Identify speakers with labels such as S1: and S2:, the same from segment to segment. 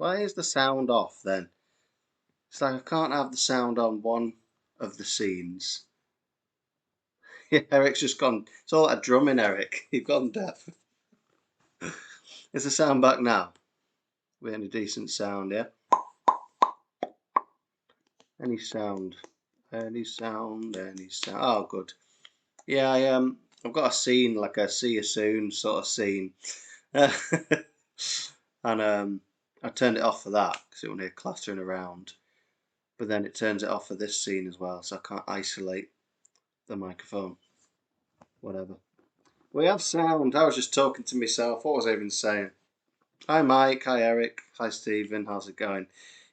S1: Why is the sound off then? It's like I can't have the sound on one of the scenes. Yeah, Eric's just gone. It's all that drumming, Eric. You've gone deaf. Is the sound back now? We any decent sound, yeah? Any sound? Any sound? Any sound? Oh, good. Yeah, I've got a scene, like a see you soon sort of scene. And I turned it off for that because it was near clattering around. But then it turns it off for this scene as well, so I can't isolate the microphone. Whatever. We have sound. I was just talking to myself. What was I even saying? Hi Mike, hi Eric, hi Stephen, how's it going?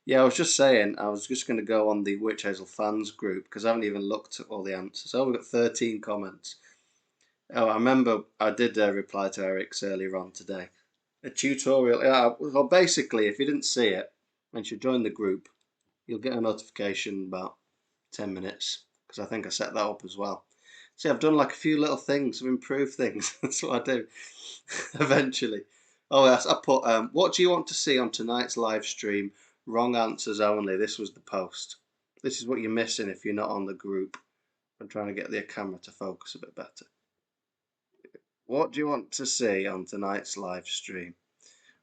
S1: Yeah, I was just saying, I was just going to go on the Witch Hazel fans group because I haven't even looked at all the answers. Oh, we've got 13 comments. Oh, I remember I did reply to Eric's earlier on today. A tutorial. Well, basically, if you didn't see it, and you should join the group, you'll get a notification about 10 minutes because I think I set that up as well. See, I've done like a few little things, I've improved things. That's what I do eventually. Oh, yes, I put, what do you want to see on tonight's live stream? Wrong answers only. This was the post. This is what you're missing if you're not on the group. I'm trying to get the camera to focus a bit better. What do you want to see on tonight's live stream?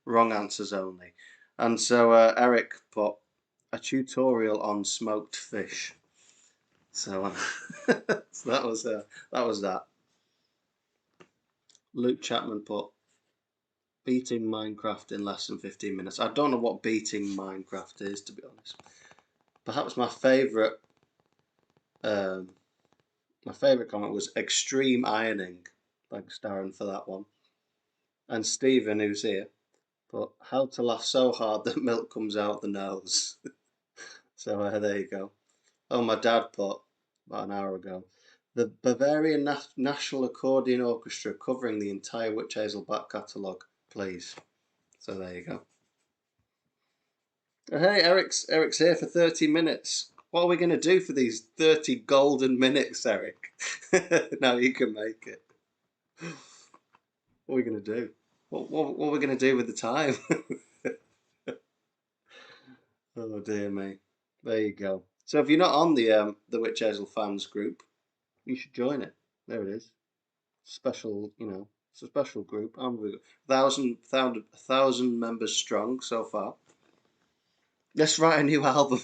S1: Wrong answers only. And so Eric put a tutorial on smoked fish. So, so that was that. Luke Chapman put beating Minecraft in less than 15 minutes. I don't know what beating Minecraft is, to be honest. Perhaps my favourite comment was extreme ironing. Thanks, Darren, for that one. And Stephen, who's here, put how to laugh so hard that milk comes out the nose. So there you go. Oh, my dad put about an hour ago. The Bavarian National Accordion Orchestra covering the entire Witch Hazel back catalogue, please. So there you go. Hey, Eric's here for 30 minutes. What are we going to do for these 30 golden minutes, Eric? Now you can make it. What are we going to do? What are we going to do with the time? Oh dear me. There you go. So if you're not on the Witch Hazel fans group, you should join it. There it is. Special, it's a special group. We've got 1,000 members strong so far. Let's write a new album.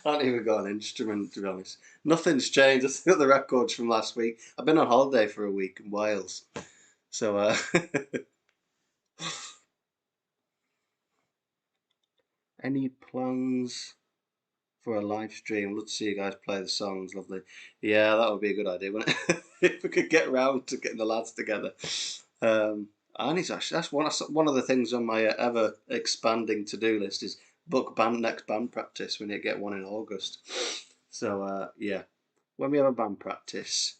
S1: I haven't even got an instrument, to be honest. Nothing's changed. I still got the records from last week. I've been on holiday for a week in Wales. So, any plans for a live stream? Let's see you guys play the songs. Lovely. Yeah, that would be a good idea, wouldn't it? If we could get around to getting the lads together. I need to actually, that's one of the things on my ever expanding to do list is book next band practice. We need to get one in August. So yeah, when we have a band practice,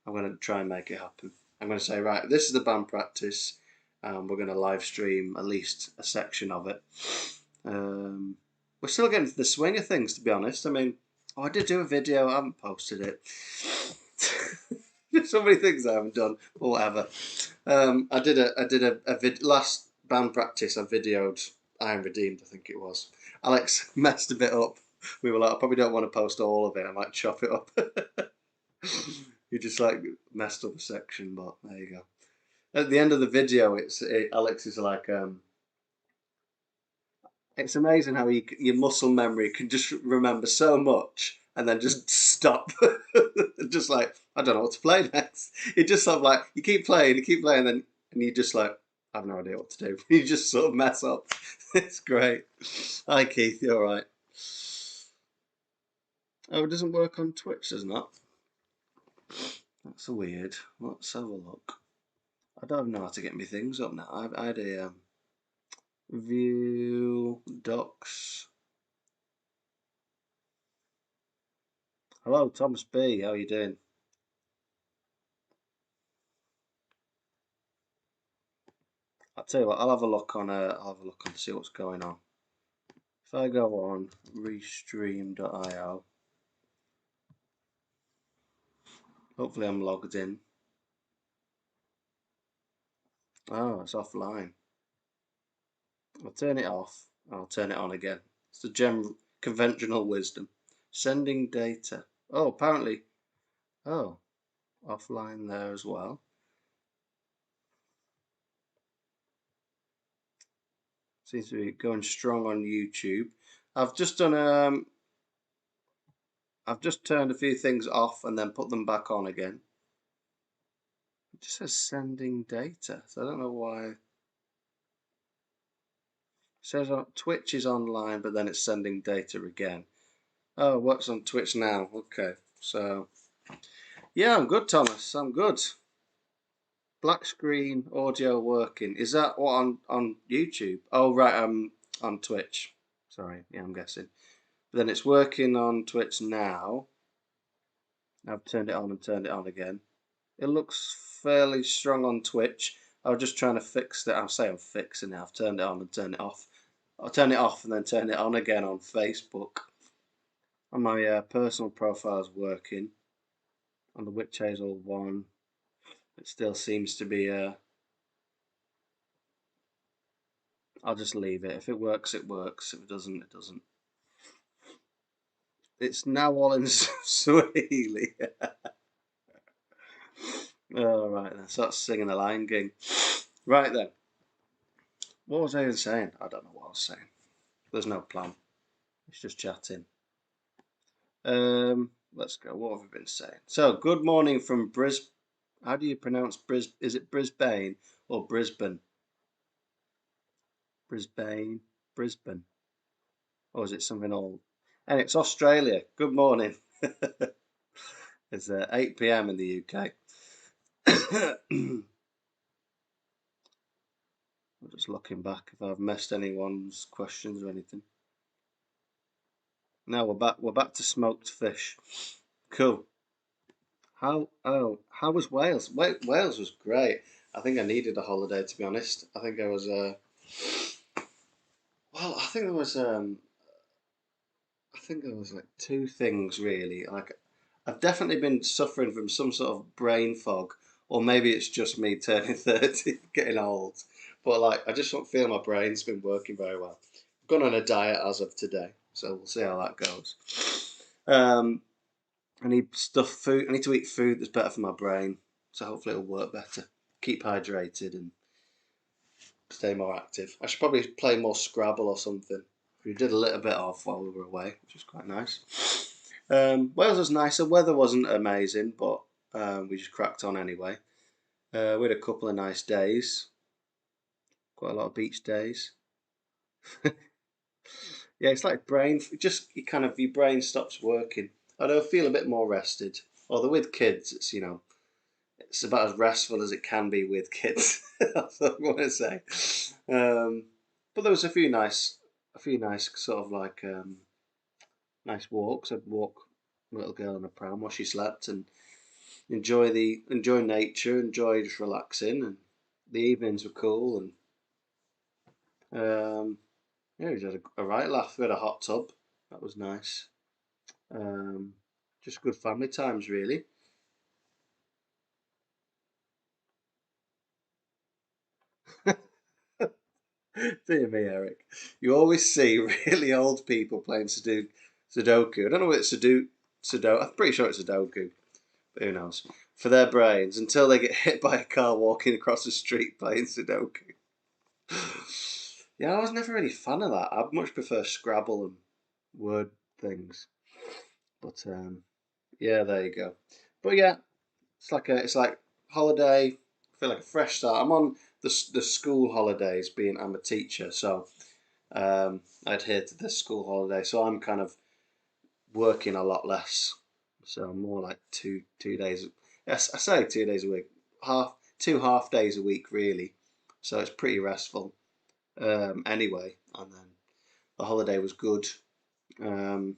S1: I'm going to try and make it happen. I'm going to say, right, this is the band practice. We're going to live stream at least a section of it. We're still getting to the swing of things, to be honest. I mean, I did do a video. I haven't posted it. There's so many things I haven't done, or whatever. I did a last band practice. I videoed I Am Redeemed, I think it was. Alex messed a bit up. We were like, I probably don't want to post all of it. I might chop it up. You just like messed up a section, but there you go. At the end of the video, Alex is like, it's amazing how your muscle memory can just remember so much and then just stop. Just like, I don't know what to play next. It just sort of like, you keep playing, and you just like, I have no idea what to do. You just sort of mess up. It's great. Hi Keith, you alright? Oh, it doesn't work on Twitch, doesn't it? That's weird. Let's have a look. I don't know how to get my things up now. I had a view docs. Hello, Thomas B. How are you doing? I'll tell you what. I'll have a look on. To see what's going on. If I go on restream.io, hopefully I'm logged in. Oh, it's offline. I'll turn it off. I'll turn it on again. It's the general conventional wisdom. Sending data. Oh, apparently. Oh, offline there as well. Seems to be going strong on YouTube. I've just done I've just turned a few things off and then put them back on again. It just says sending data, so I don't know why. It says Twitch is online, but then it's sending data again. Oh, what's on Twitch now? Okay, so yeah, I'm good, Thomas. I'm good. Black screen audio working. Is that what on YouTube? Oh right, on Twitch. Sorry, yeah, I'm guessing. But then it's working on Twitch now. I've turned it on and turned it on again. It looks fairly strong on Twitch. I was just trying to fix it. I'll say I'm fixing it. I've turned it on and turned it off. I'll turn it off and then turn it on again on Facebook. On my personal profile is working. On the Witch Hazel one, it still seems to be. I'll just leave it. If it works, it works. If it doesn't, it doesn't. It's now all in Swahili. All right then. So that's singing the Lion King. Right then. What was I even saying? I don't know what I was saying. There's no plan. It's just chatting. Let's go. What have we been saying? So, good morning from Bris. How do you pronounce Bris? Is it Brisbane or Brisbane? Brisbane, Brisbane, or is it something old? And it's Australia. Good morning. It's 8 p.m. in the UK. I'm just looking back if I've missed anyone's questions or anything. No, we're back. We're back to smoked fish. Cool. How was Wales? Wales was great. I think I needed a holiday, to be honest. I think I was well, I think there was like two things really. Like I've definitely been suffering from some sort of brain fog, or maybe it's just me turning 30, getting old. But like I just don't feel my brain's been working very well. I've gone on a diet as of today, so we'll see how that goes. Um, I need food. I need to eat food that's better for my brain, so hopefully it'll work better. Keep hydrated and stay more active. I should probably play more Scrabble or something. We did a little bit off while we were away, which was quite nice. Wales was nice. The weather wasn't amazing, but we just cracked on anyway. We had a couple of nice days, quite a lot of beach days. Yeah, it's like your brain stops working. I do feel a bit more rested. Although with kids, it's about as restful as it can be with kids. That's what I want to say. But there was a few nice sort of like nice walks. I'd walk a little girl on a pram while she slept and enjoy nature, enjoy just relaxing, and the evenings were cool. And yeah, we had a right laugh. We had a hot tub. That was nice. Um, just good family times, really. Dear me, Eric. You always see really old people playing Sudoku. I don't know what it's Sudoku. I'm pretty sure it's Sudoku, but who knows? For their brains until they get hit by a car walking across the street playing Sudoku. Yeah, I was never really a fan of that. I much prefer Scrabble and word things. But yeah, there you go. But yeah, it's like holiday. I feel like a fresh start. I'm on the school holidays, being I'm a teacher, so I adhere to this school holiday. So I'm kind of working a lot less. So more like two days. Yes, I say 2 days a week. Half days a week really. So it's pretty restful. Anyway, and then the holiday was good. Um,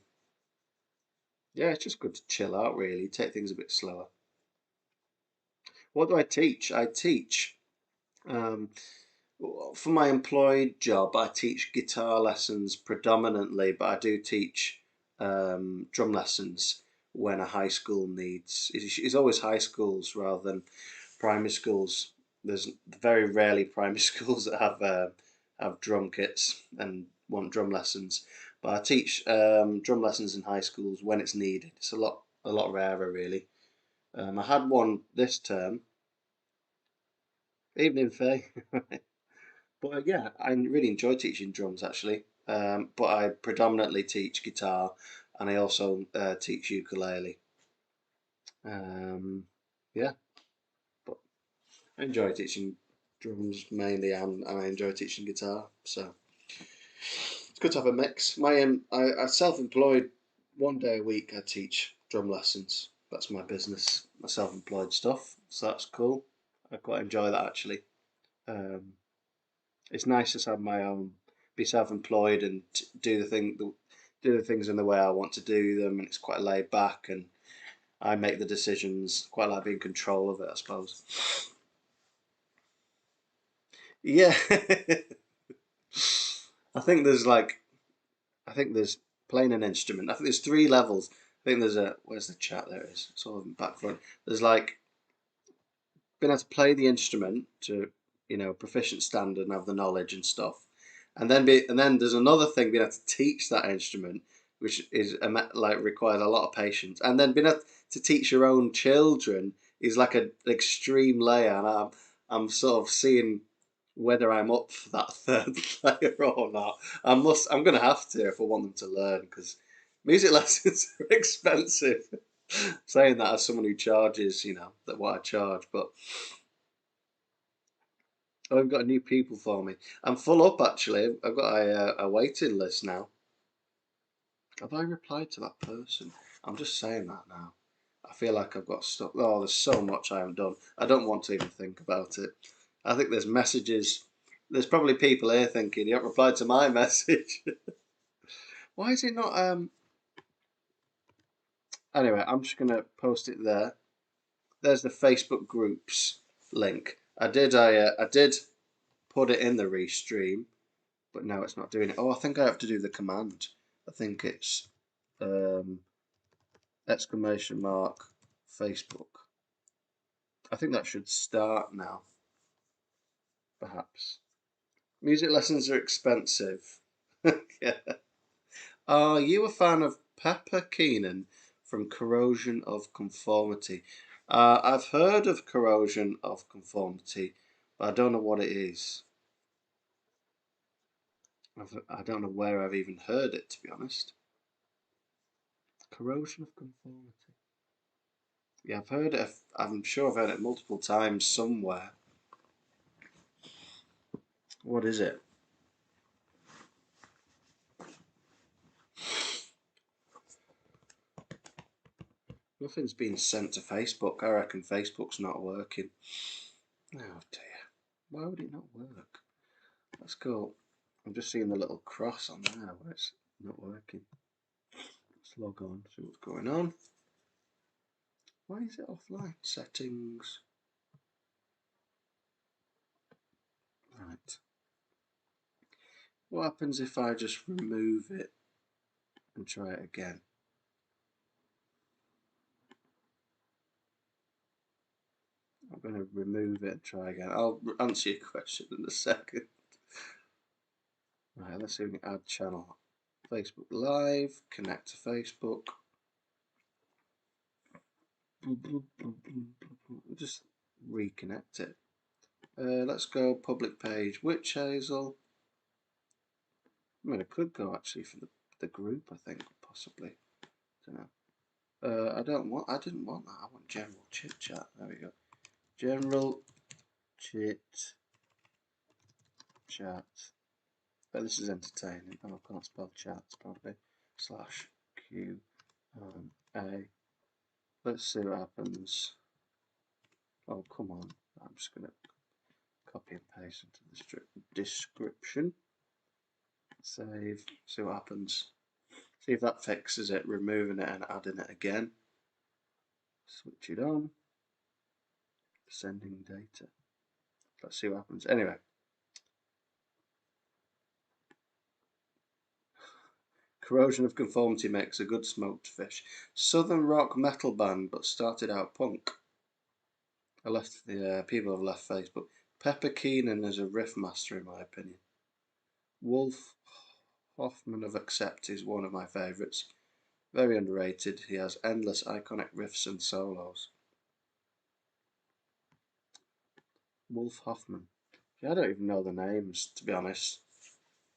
S1: yeah, it's just good to chill out really, take things a bit slower. What do I teach? I teach um, for my employed job. I teach guitar lessons predominantly, but I do teach drum lessons when a high school needs. It's always high schools rather than primary schools. There's very rarely primary schools that have have drum kits and want drum lessons. But I teach drum lessons in high schools when it's needed. It's a lot rarer really. I had one this term. Evening, Faye. But yeah, I really enjoy teaching drums actually. But I predominantly teach guitar, and I also teach ukulele. Um, yeah, but I enjoy teaching drums mainly, and I enjoy teaching guitar. So it's good to have a mix. I self-employed. 1 day a week I teach drum lessons. That's my business, my self-employed stuff. So that's cool. I quite enjoy that actually. Um, it's nice to have my own, be self-employed and do the things in the way I want to do them, and it's quite laid back, and I make the decisions. Quite like being in control of it, I suppose. Yeah, I think there's like I think there's playing an instrument. I think there's three levels. I think there's a where's the chat? There it is. It's all back front. There's like being able to play the instrument to proficient standard and have the knowledge and stuff, and then there's another thing being able to teach that instrument, which is like requires a lot of patience, and then being able to teach your own children is like an extreme layer, and I'm sort of seeing whether I'm up for that third layer or not. I'm gonna have to if I want them to learn because music lessons are expensive. Saying that as someone who charges, that what I charge, but oh, I've got new people for me. I'm full up actually. I've got a waiting list now. Have I replied to that person? I'm just saying that now. I feel like I've got stuff. Oh, there's so much I haven't done. I don't want to even think about it. I think there's messages. There's probably people here thinking you haven't replied to my message. Why is it not? Anyway, I'm just gonna post it there. There's the Facebook groups link. I did put it in the restream, but now it's not doing it. Oh, I think I have to do the command. I think it's um, exclamation mark Facebook. I think that should start now, perhaps. Music lessons are expensive. Yeah. Are you a fan of Pepper Keenan from Corrosion of Conformity? I've heard of Corrosion of Conformity, but I don't know what it is. I don't know where I've even heard it, to be honest. Corrosion of Conformity. Yeah, I've heard it. I'm sure I've heard it multiple times somewhere. What is it? Nothing's been sent to Facebook. I reckon Facebook's not working. Oh dear. Why would it not work? Let's go. I'm just seeing the little cross on there where it's not working. Let's log on, see what's going on. Why is it offline? Settings. Right. What happens if I just remove it and try it again? I'm going to remove it and try again. I'll answer your question in a second. Right, let's see if we can add channel. Facebook Live, connect to Facebook. Just reconnect it. Let's go public page. Witch Hazel. I mean, I could go actually for the group. I think possibly. Don't know. I didn't want that. I want general chit chat. There we go. General chit chat. But this is entertaining. Oh, I can't spell chat probably. Slash Q A. Let's see what happens. Oh, come on. I'm just going to copy and paste into the description. Save. See what happens. See if that fixes it. Removing it and adding it again. Switch it on. Sending data. Let's see what happens. Anyway. Corrosion of Conformity makes a good smoked fish. Southern rock metal band, but started out punk. I left the people have left Facebook. Pepper Keenan is a riff master, in my opinion. Wolf Hoffman of Accept is one of my favourites. Very underrated. He has endless iconic riffs and solos. Wolf Hoffman. Yeah, I don't even know the names, to be honest,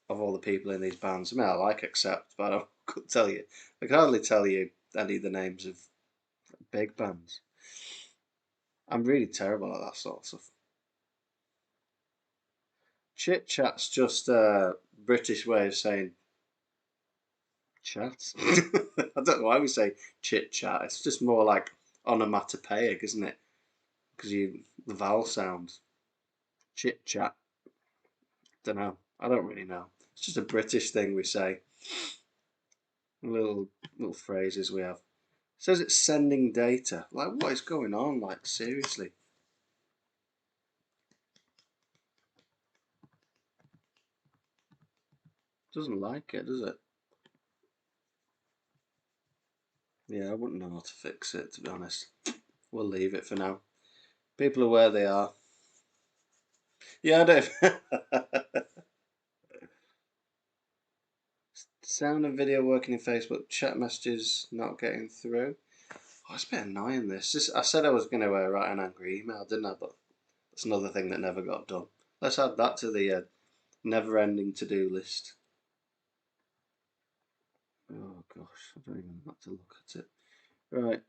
S1: of all the people in these bands. I mean, I like Accept, but I couldn't tell you. I can hardly tell you any of the names of big bands. I'm really terrible at that sort of stuff. Chit chat's just a British way of saying chat. I don't know why we say chit chat. It's just more like onomatopoeic, isn't it? Because the vowel sounds. Chit chat. Don't know. I don't really know. It's just a British thing we say. Little little phrases we have. It says it's sending data. Like what is going on? Like seriously. Doesn't like it, does it? Yeah, I wouldn't know how to fix it, to be honest. We'll leave it for now. People are where they are. Yeah, I don't. Sound and video working in Facebook. Chat messages not getting through. Oh, it's a bit annoying. I said I was going to write an angry email, didn't I? But that's another thing that never got done. Let's add that to the never-ending to-do list. Oh gosh, I don't even have to look at it. Right.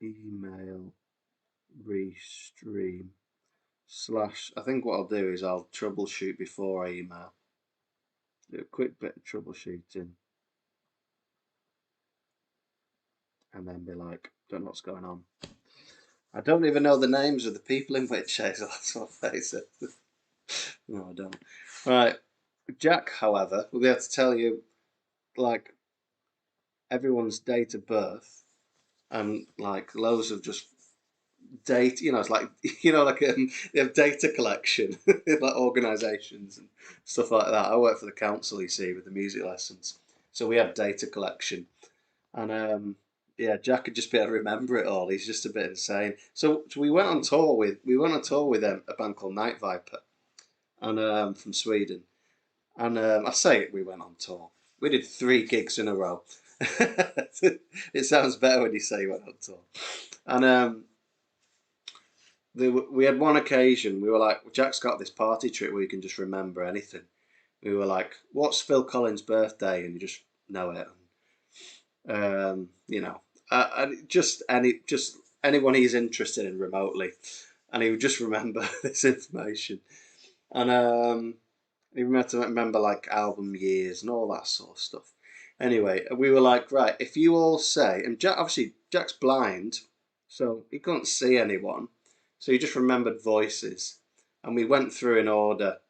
S1: Email restream slash. I think what I'll do is I'll troubleshoot before I email. Do a quick bit of troubleshooting and then be like, don't know what's going on. I don't even know the names of the people in which Hazel. That's my face. No, I don't. Right. Jack, however, will be able to tell you like everyone's date of birth and like loads of just date. It's like like they have data collection, like organisations and stuff like that. I work for the council, you see, with the music lessons, so we have data collection, and yeah, Jack could just be able to remember it all. He's just a bit insane. So we went on tour with a band called Night Viper, and from Sweden. And I say we went on tour. We did 3 gigs in a row. It sounds better when you say you went on tour. And we had one occasion. We were like, Jack's got this party trick where you can just remember anything. We were like, what's Phil Collins' birthday? And you just know it. You know, just anyone he's interested in remotely, and he would just remember this information. And you have to remember like album years and all that sort of stuff. Anyway, we were like, right, if you all say, and obviously Jack's blind, so he couldn't see anyone, so he just remembered voices, and we went through in order.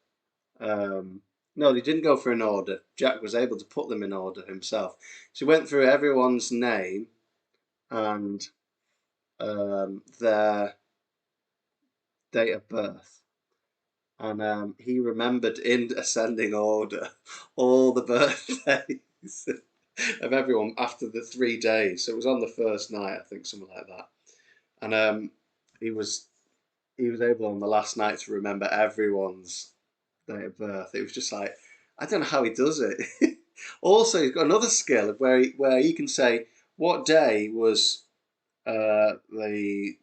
S1: No, he didn't go through in order. Jack was able to put them in order himself. So he went through everyone's name and their date of birth, and he remembered in ascending order all the birthdays of everyone after the 3 days. So it was on the first night, I think, something like that. And he was he was able on the last night to remember everyone's date of birth. It was just like I don't know how he does it. Also, he's got another skill where he can say what day was the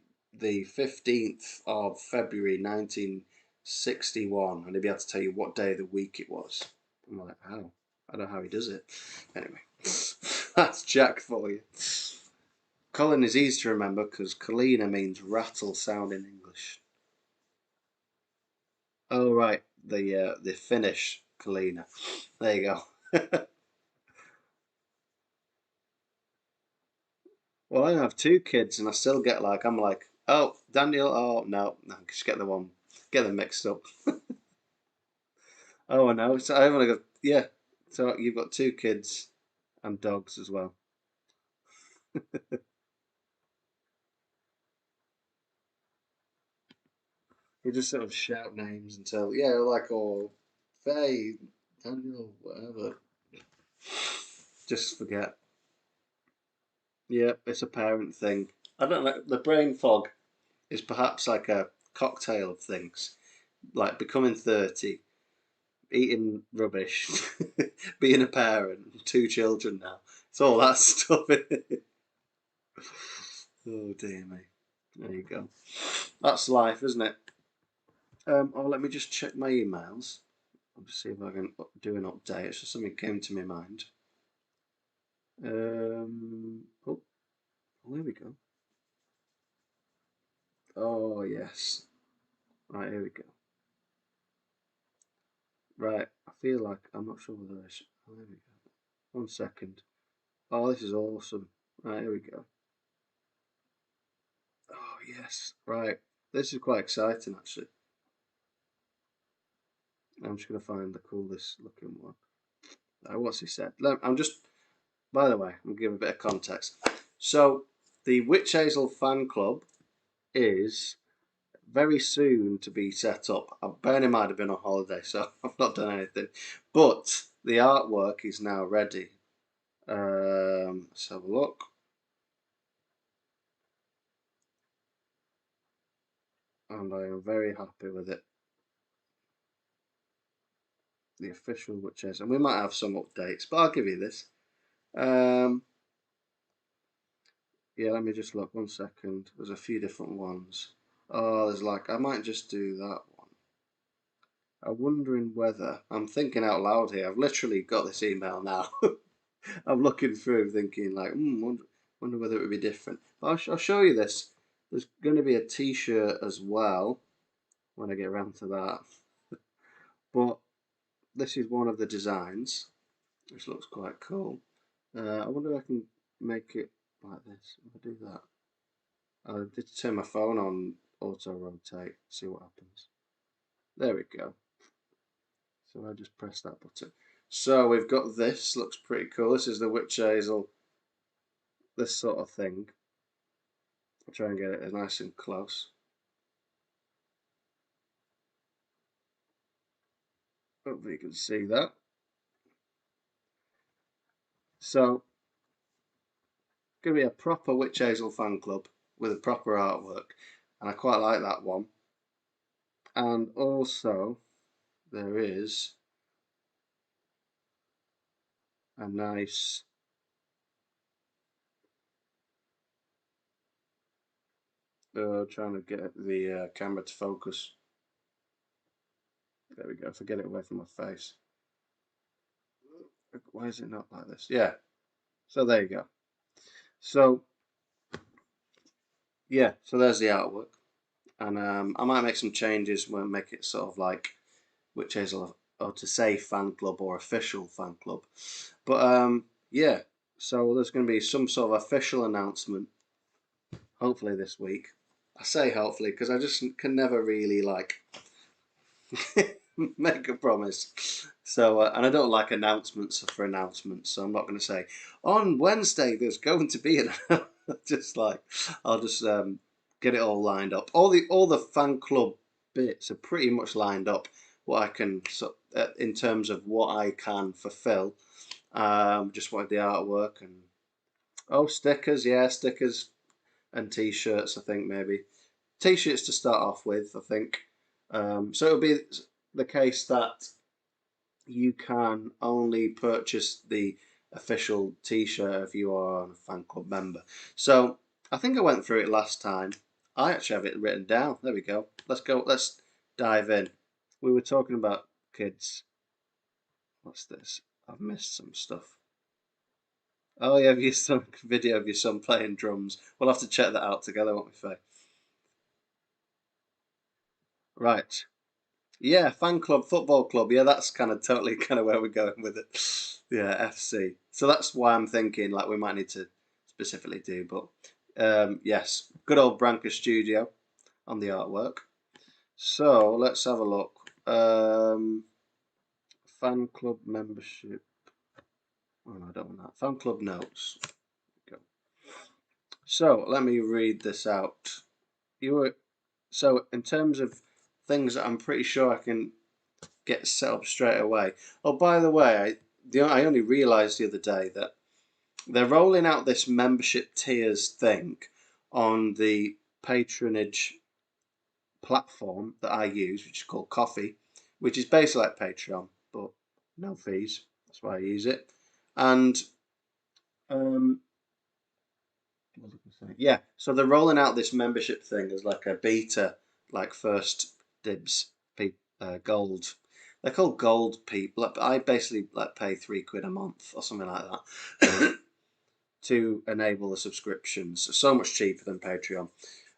S1: 15th of February 1961, and he'd be able to tell you what day of the week it was. I'm like, how? I don't know how he does it. Anyway, that's Jack for you. Colin is easy to remember because Kalina means rattle sound in English. Oh right, the Finnish Kalina. There you go. Well, I have 2 kids, and I still get like I'm like, oh Daniel, oh no, just get them mixed up. Oh, I know. So I've only got yeah. So you've got 2 kids and dogs as well. You just sort of shout names until yeah, like oh, Faye, Daniel, whatever. Just forget. Yeah, it's a parent thing. I don't know. The brain fog is perhaps like a cocktail of things. like becoming 30, eating rubbish, being a parent, 2 children now. It's all that stuff. Oh dear me. There you go. That's life, isn't it? Oh, let me just check my emails. I'll just see if I can do an update. It's just something came to my mind. Oh, here we go. Oh yes. Right, here we go. Right, I feel like I'm not sure whether I should. Oh, there we go. 1 second. Oh, this is awesome. Right, here we go. Oh yes. Right, this is quite exciting actually. I'm just gonna find the coolest looking one. What's he said? I'm just. By the way, I'm gonna give a bit of context. So, the Witch Hazel fan club is very soon to be set up. Bearing in mind I've been on holiday, so I've not done anything. But the artwork is now ready. Let's have a look. And I am very happy with it. The official Witches, and we might have some updates, but I'll give you this. Yeah, let me just look 1 second. There's a few different ones. Oh, there's like, I might just do that one. I'm wondering whether, I'm thinking out loud here, I've literally got this email now. I'm looking through thinking like, wonder whether it would be different. I'll show you this. There's going to be a t-shirt as well when I get around to that. But this is one of the designs, which looks quite cool. I wonder if I can make it like this. If I do that, I did turn my phone on auto rotate. See what happens. There we go. So I just press that button. So we've got this. Looks pretty cool. This is the witch hazel. This sort of thing. I'll try and get it as nice and close. Hopefully you can see that. So, going to be a proper Witch Hazel fan club with a proper artwork, and I quite like that one. And also, there is a nice trying to get the camera to focus. There we go. If I get it away from my face. Why is it not like this? Yeah. So there you go. So yeah. So there's the artwork, and I might make some changes. We'll make it sort of like Witch Hazel, or to say fan club or official fan club. But yeah. So there's going to be some sort of official announcement, hopefully this week. I say hopefully because I just can never really like make a promise. So, and I don't like announcements for announcements, so I'm not going to say on Wednesday there's going to be an. Just like I'll just get it all lined up. All the fan club bits are pretty much lined up. What I can in terms of what I can fulfill. Just wanted the artwork and stickers, yeah, stickers and t-shirts. I think maybe t-shirts to start off with. I think so. It'll be the case that you can only purchase the official t-shirt if you are a fan club member. So I think I went through it last time. I actually have it written down. There we go. Let's go. Let's dive in. We were talking about kids. What's this? I've missed some stuff. Oh yeah, have you some video of your son playing drums? We'll have to check that out together, won't we, Faye? Right. Yeah, fan club, football club. Yeah, that's kind of totally kind of where we're going with it. Yeah, FC. So that's why I'm thinking like we might need to specifically do. But yes, good old Branca Studio on the artwork. So let's have a look. Fan club membership. Oh no, I don't want that. Fan club notes. Go. So let me read this out. You were so in terms of things that I'm pretty sure I can get set up straight away. Oh, by the way, I only realised the other day that they're rolling out this membership tiers thing on the patronage platform that I use, which is called Coffee, which is basically like Patreon, but no fees. That's why I use it. And um, what was I gonna say? Yeah, so they're rolling out this membership thing as like a beta, like first dibs, gold. They're called gold people. I basically like pay £3 a month or something like that to enable the subscriptions. So much cheaper than Patreon,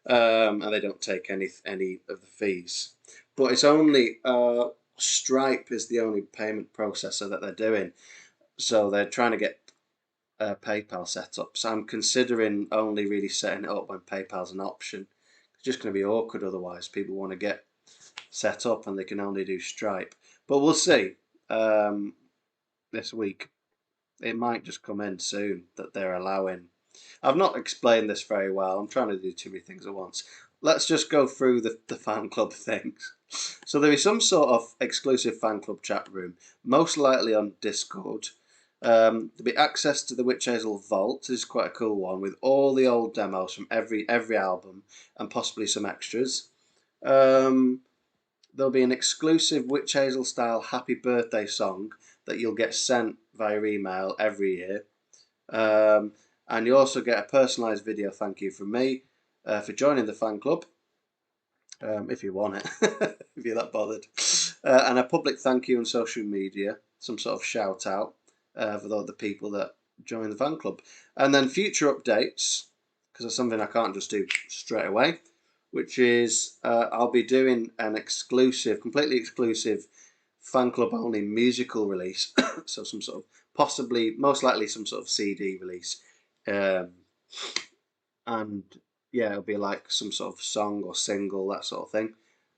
S1: and they don't take any of the fees. But it's only Stripe is the only payment processor that they're doing. So they're trying to get PayPal set up. So I'm considering only really setting it up when PayPal's an option. It's just going to be awkward otherwise. People want to get set up and they can only do Stripe. But we'll see this week. It might just come in soon that they're allowing. I've not explained this very well. I'm trying to do too many things at once. Let's just go through the fan club things. So there is some sort of exclusive fan club chat room, most likely on Discord. There'll be access to the Witch Hazel Vault. This is quite a cool one with all the old demos from every album and possibly some extras. There'll be an exclusive Witch Hazel style happy birthday song that you'll get sent via email every year. And you also get a personalised video thank you from me for joining the fan club, if you want it, if you're that bothered. And a public thank you on social media, some sort of shout out for the people that join the fan club. And then future updates, because it's something I can't just do straight away, which is I'll be doing an exclusive, completely exclusive fan club only musical release. So some sort of possibly, most likely some sort of CD release. And yeah, it'll be like some sort of song or single, that sort of thing.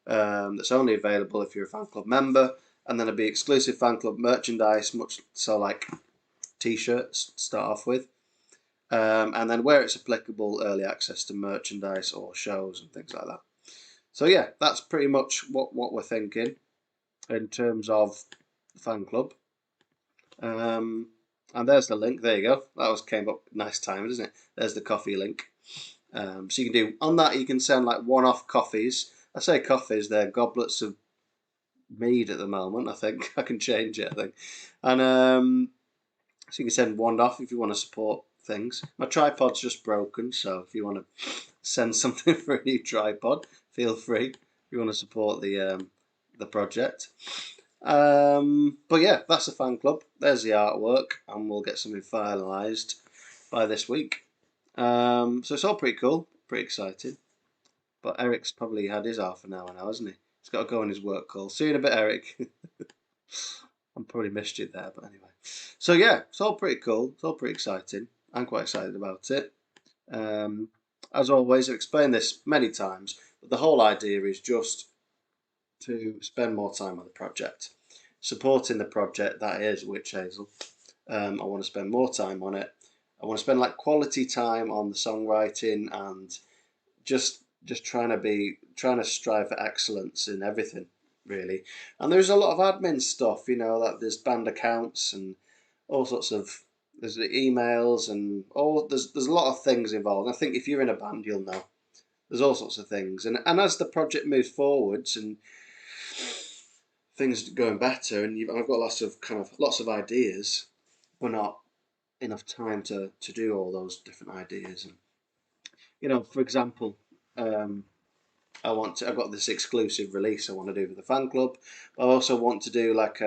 S1: That's only available if you're a fan club member. And then it'll be exclusive fan club merchandise, much so like t-shirts to start off with. And then where it's applicable, early access to merchandise or shows and things like that. So yeah, that's pretty much what we're thinking in terms of the fan club. And there's the link. There you go. That was came up nice time, isn't it? There's the coffee link. So you can do on that. You can send like one-off coffees. I say coffees. They're goblets of mead at the moment. I think I can change it. I think, and so you can send one off if you want to support things. My tripod's just broken, so if you want to send something for a new tripod, feel free. If you want to support the project. But yeah, that's the fan club. There's the artwork, and we'll get something finalised by this week. So it's all pretty cool, pretty exciting. But Eric's probably had his half an hour now, hasn't he? He's got to go on his work call. See you in a bit, Eric. I probably missed you there, but anyway. So yeah, it's all pretty cool. It's all pretty exciting. I'm quite excited about it. As always, I've explained this many times, but the whole idea is just to spend more time on the project, supporting the project that is Witch Hazel. I want to spend more time on it. I want to spend like quality time on the songwriting and just trying to strive for excellence in everything really. And there's a lot of admin stuff, that there's band accounts and all sorts of there's the emails and all there's a lot of things involved. I think if you're in a band, you'll know there's all sorts of things. And as the project moves forwards and things going better, and I've got lots of ideas, but not enough time to do all those different ideas. And for example, I've got this exclusive release I want to do for the fan club. I also want to do like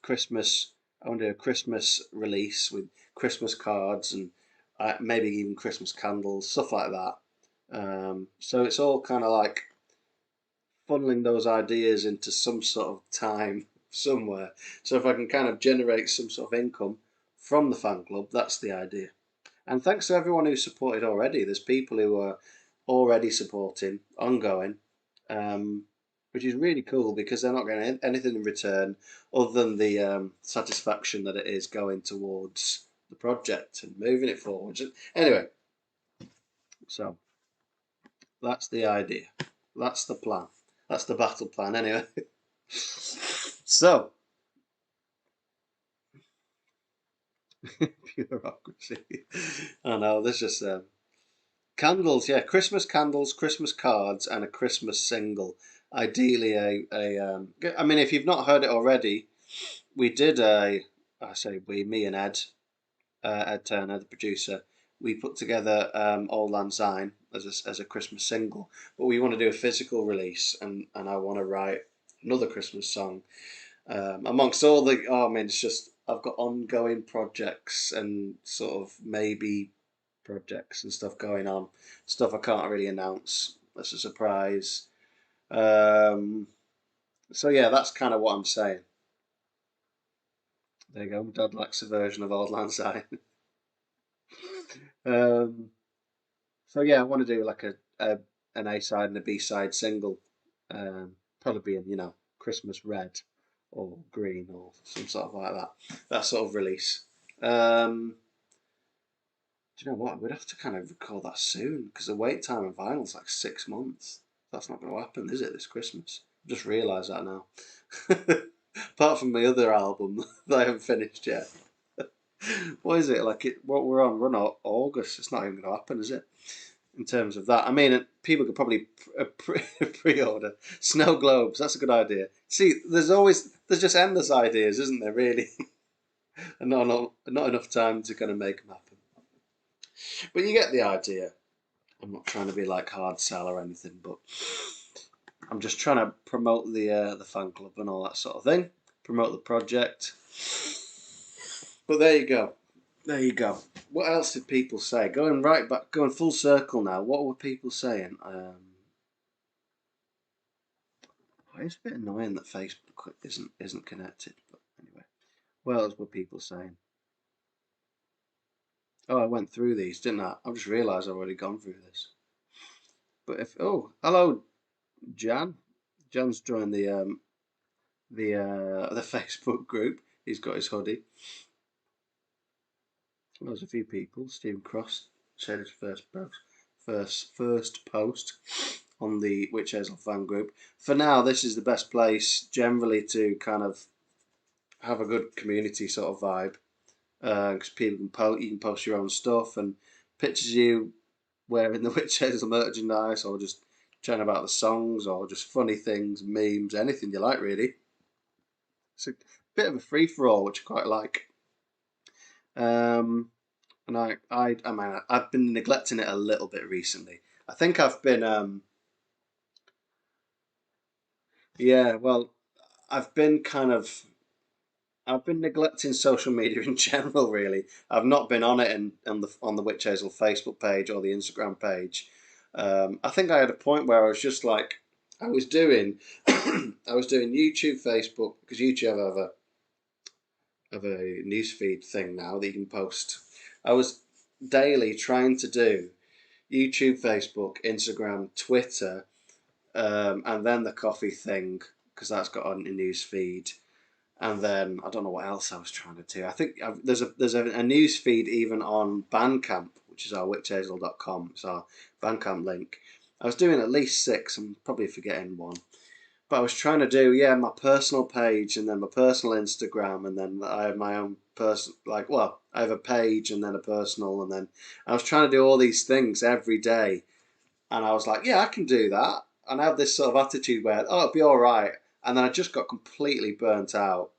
S1: Christmas. I want to do a Christmas release with Christmas cards and maybe even Christmas candles, stuff like that. So it's all kind of like funneling those ideas into some sort of time somewhere. So if I can kind of generate some sort of income from the fan club, that's the idea. And thanks to everyone who supported already. There's people who are already supporting, ongoing, which is really cool because they're not getting anything in return other than the satisfaction that it is going towards the project and moving it forward. Anyway, so that's the idea. That's the plan. That's the battle plan, anyway. So, bureaucracy. I know, there's just Candles, yeah, Christmas candles, Christmas cards, and a Christmas single. Ideally, I mean, if you've not heard it already, we did I say we, me and Ed, Ed Turner, the producer, we put together Old Lang Syne as a Christmas single, but we want to do a physical release, and I want to write another Christmas song. Amongst all the, oh, I mean, it's just I've got ongoing projects and sort of maybe projects and stuff going on, stuff I can't really announce as a surprise. Um, so yeah, that's kind of what I'm saying. There you go. Dad likes a version of Old Lang Syne. um, so yeah, I want to do like a an A side and a B side single. Probably in Christmas red or green or some sort of like that sort of release. Um, do you know what? We'd have to kind of record that soon because the wait time on vinyl is like 6 months. That's not going to happen, is it? This Christmas. I just realised that now. Apart from my other album that I haven't finished yet. What is it like? What we're on? We're on August. It's not even going to happen, is it? In terms of that, I mean, people could probably pre-order snow globes. That's a good idea. See, there's just endless ideas, isn't there? Really, and not enough time to kind of make them happen. But you get the idea. I'm not trying to be like hard sell or anything, but I'm just trying to promote the fan club and all that sort of thing. Promote the project. But there you go. There you go. What else did people say? Going right back, going full circle now. What were people saying? It's a bit annoying that Facebook isn't connected. But anyway, what else were people saying? Oh, I went through these, didn't I? I've just realised I've already gone through this. But hello, Jan. Jan's joined the Facebook group. He's got his hoodie. Well, there's a few people. Stephen Cross shared his first post on the Witch Hazel fan group. For now, this is the best place generally to kind of have a good community sort of vibe because people you can post your own stuff and pictures of you wearing the Witch Hazel merchandise or just chatting about the songs or just funny things, memes, anything you like really. It's a bit of a free for all, which I quite like. And I mean, I've been neglecting it a little bit recently. I think I've been, yeah, well, I've been kind of, I've been neglecting social media in general. Really, I've not been on it on the Witch Hazel Facebook page or the Instagram page. I think I had a point where I was just like, I was doing, I was doing YouTube, Facebook because YouTube have a newsfeed thing now that you can post. I was daily trying to do YouTube, Facebook, Instagram, Twitter, and then the coffee thing because that's got on the news feed. And then I don't know what else I was trying to do. I think there's a news feed even on Bandcamp, which is our witchhazel.com. It's our Bandcamp link. I was doing at least six. I'm probably forgetting one. But I was trying to do my personal page and then my personal Instagram and then I have my own I have a page and then a personal and then I was trying to do all these things every day and I was like, yeah, I can do that. And I have this sort of attitude where, oh, it'll be all right. And then I just got completely burnt out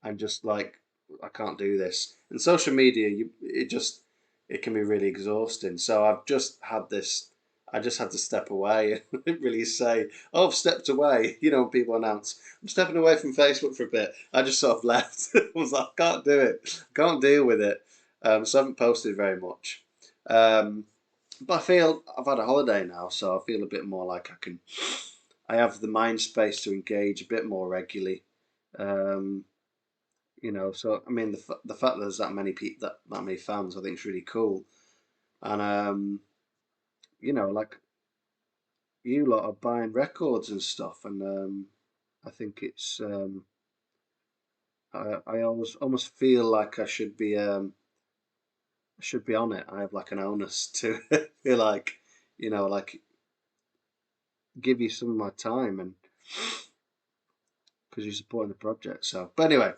S1: and just like, I can't do this. And social media, it can be really exhausting. So I've just had this. I just had to step away and really say, "Oh, I've stepped away." When people announce, "I'm stepping away from Facebook for a bit," I just sort of left. I was like, "I can't do it. I can't deal with it." So I haven't posted very much. But I feel I've had a holiday now, so I feel a bit more like I have the mind space to engage a bit more regularly. Um, so I mean, the fact that there's that many people, that many fans, I think is really cool. And like you lot are buying records and stuff, and I think it's I almost feel like I should be on it. I have like an onus to feel like like give you some of my time and because you're supporting the project. So, but anyway,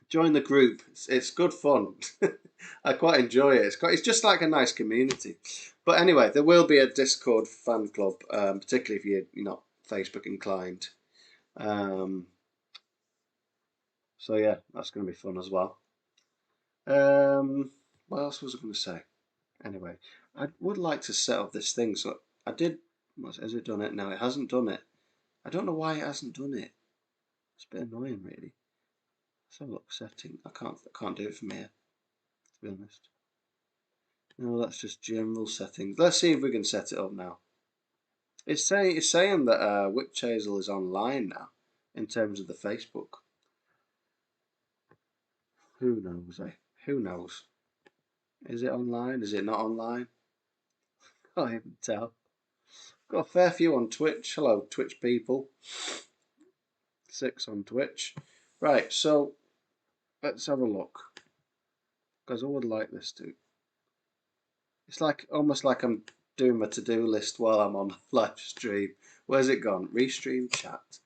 S1: Join the group. It's good fun. I quite enjoy it. It's just like a nice community. But anyway, there will be a Discord fan club, particularly if you're not Facebook inclined. Um, so yeah, that's going to be fun as well. What else was I going to say? Anyway, I would like to set up this thing. So I did. Has it done it? No, it hasn't done it. I don't know why it hasn't done it. It's a bit annoying, really. Let's have a look. Setting. I can't do it from here, to be honest. No, that's just general settings. Let's see if we can set it up now. It's saying that Witch Hazel is online now in terms of the Facebook. Who knows, eh? Who knows? Is it online? Is it not online? Can't even tell. Got a fair few on Twitch. Hello, Twitch people. 6 on Twitch. Right, so let's have a look. Because I would like this to. It's like almost like I'm doing my to-do list while I'm on live stream. Where's it gone? Restream chat.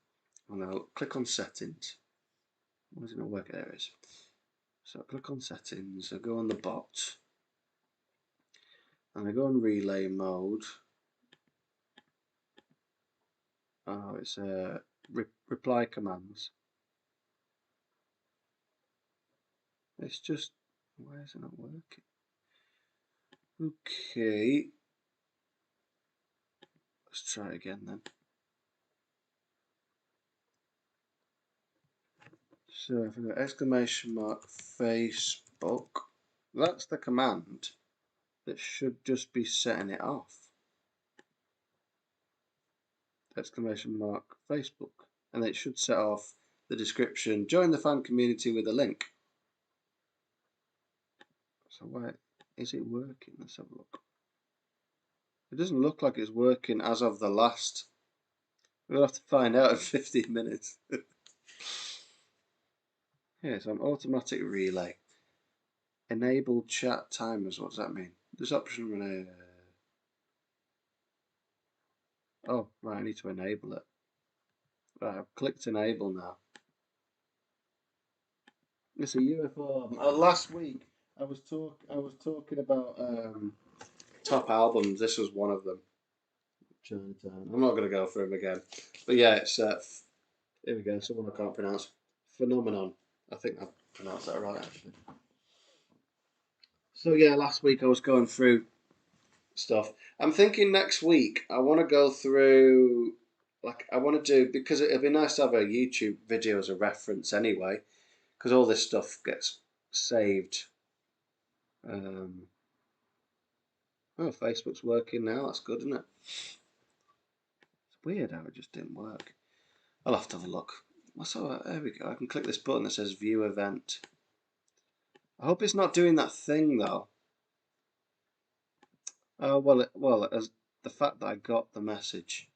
S1: And I'll click on settings. Why does it not work? There it is. So I click on settings, I go on the bot, and I go on relay mode. Oh, it's reply commands. It's just, why is it not working? Okay. Let's try again then. So if I go exclamation mark Facebook, that's the command that should just be setting it off. Exclamation mark Facebook. And it should set off the description, join the fan community with a link. So why is it working? Let's have a look. It doesn't look like it's working as of the last. We'll have to find out in 15 minutes. Yeah, so on automatic relay. Enable chat timers, what does that mean? This option oh, right, I need to enable it. Right, I've clicked enable now. It's a UFO. Last week I was talking about top albums. This was one of them. Chinatown. I'm not going to go through them again, but yeah, it's here we go. Someone I can't pronounce. Phenomenon. I think I pronounced that right actually. So yeah, last week I was going through stuff. I'm thinking next week I want to go through, like I want to do, because it'd be nice to have a YouTube video as a reference anyway, because all this stuff gets saved. Oh, Facebook's working now. That's good, isn't it? It's weird how it just didn't work. I'll have to have a look. So there we go. I can click this button that says View Event. I hope it's not doing that thing though. Well, as the fact that I got the message.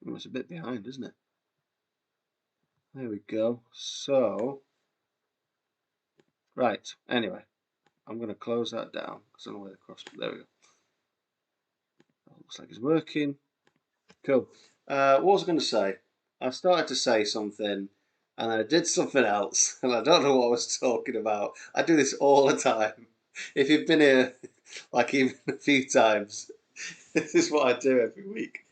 S1: Oh, it's a bit behind, isn't it? There we go. So, right. Anyway, I'm going to close that down because I don't know where the cross. There we go. Looks like it's working. Cool. What was I going to say? I started to say something, and I did something else, and I don't know what I was talking about. I do this all the time. If you've been here, like even a few times, this is what I do every week.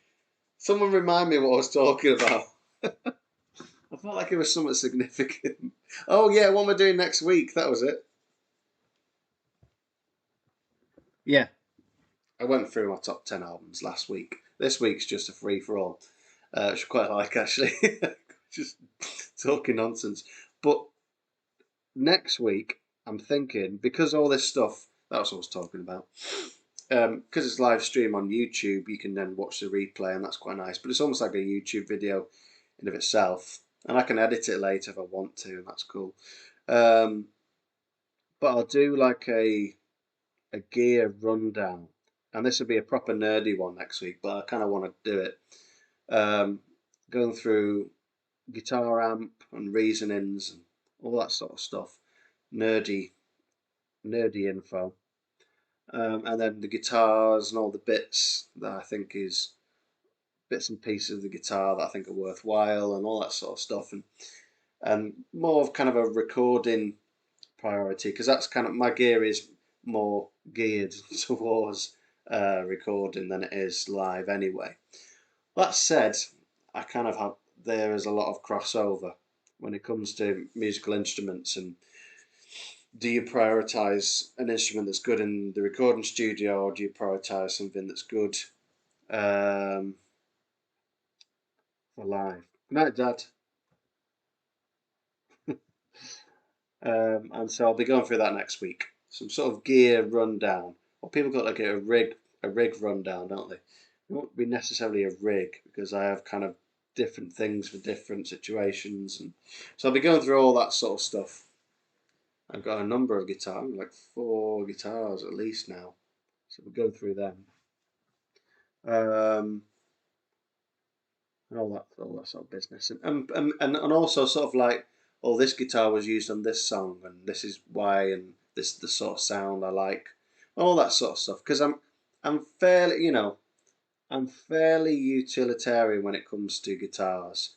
S1: Someone remind me what I was talking about. I felt like it was something significant. Oh yeah, what am I doing next week? That was it. Yeah, I went through my top 10 albums last week. This week's just a free for all, which I quite like actually. Just talking nonsense. But next week, I'm thinking, because all this stuff, that's what I was talking about. Because it's live stream on YouTube, you can then watch the replay, and that's quite nice. But it's almost like a YouTube video in of itself, and I can edit it later if I want to, and that's cool. But I'll do like a gear rundown, and this will be a proper nerdy one next week. But I kind of want to do it, going through guitar amp and reasonings and all that sort of stuff, nerdy info. And then the guitars and all the bits that I think is bits and pieces of the guitar that I think are worthwhile and all that sort of stuff, and more of kind of a recording priority because that's kind of my gear is more geared towards recording than it is live anyway. That said, I kind of have there is a lot of crossover when it comes to musical instruments. And do you prioritize an instrument that's good in the recording studio, or do you prioritize something that's good um, for live? Good night, Dad. And so I'll be going through that next week. Some sort of gear rundown. Well, people got like a rig rundown, don't they? It won't be necessarily a rig because I have kind of different things for different situations, and so I'll be going through all that sort of stuff. I've got a number of guitars, like 4 guitars at least now, so we'll go through them. Um, and all that sort of business, and also sort of like, oh, this guitar was used on this song, and this is why, and this the sort of sound I like, all that sort of stuff. Because I'm fairly, I'm fairly utilitarian when it comes to guitars.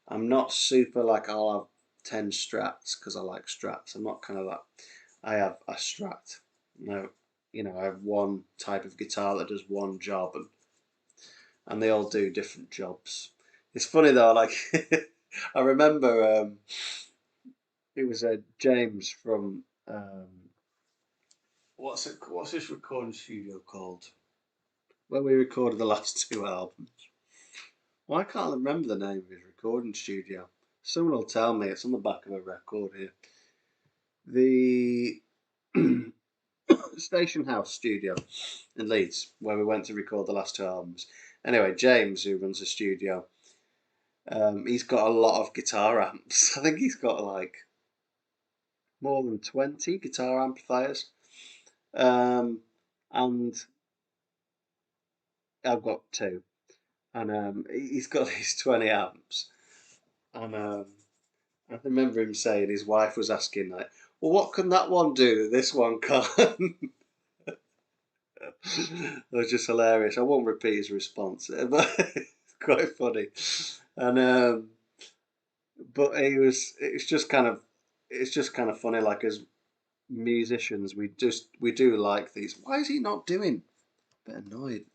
S1: I'm not super like I'll have 10 Strats because I like Strats. I'm not kind of that. I have a Strat. No, I have one type of guitar that does one job, and they all do different jobs. It's funny though, like I remember it was James from what's his recording studio called? Where we recorded the last 2 albums. Why can't I remember the name of his recording studio? Someone will tell me. It's on the back of a record here. The Station House studio in Leeds, where we went to record the last 2 albums. Anyway, James, who runs the studio, he's got a lot of guitar amps. I think he's got like more than 20 guitar amplifiers. And I've got 2. And he's got these 20 amps. And I remember him saying his wife was asking, like, well, what can that one do that this one can't? It was just hilarious. I won't repeat his response, but it's quite funny. And but it's just kind of funny. Like as musicians, we do like these. Why is he not doing? A bit annoyed.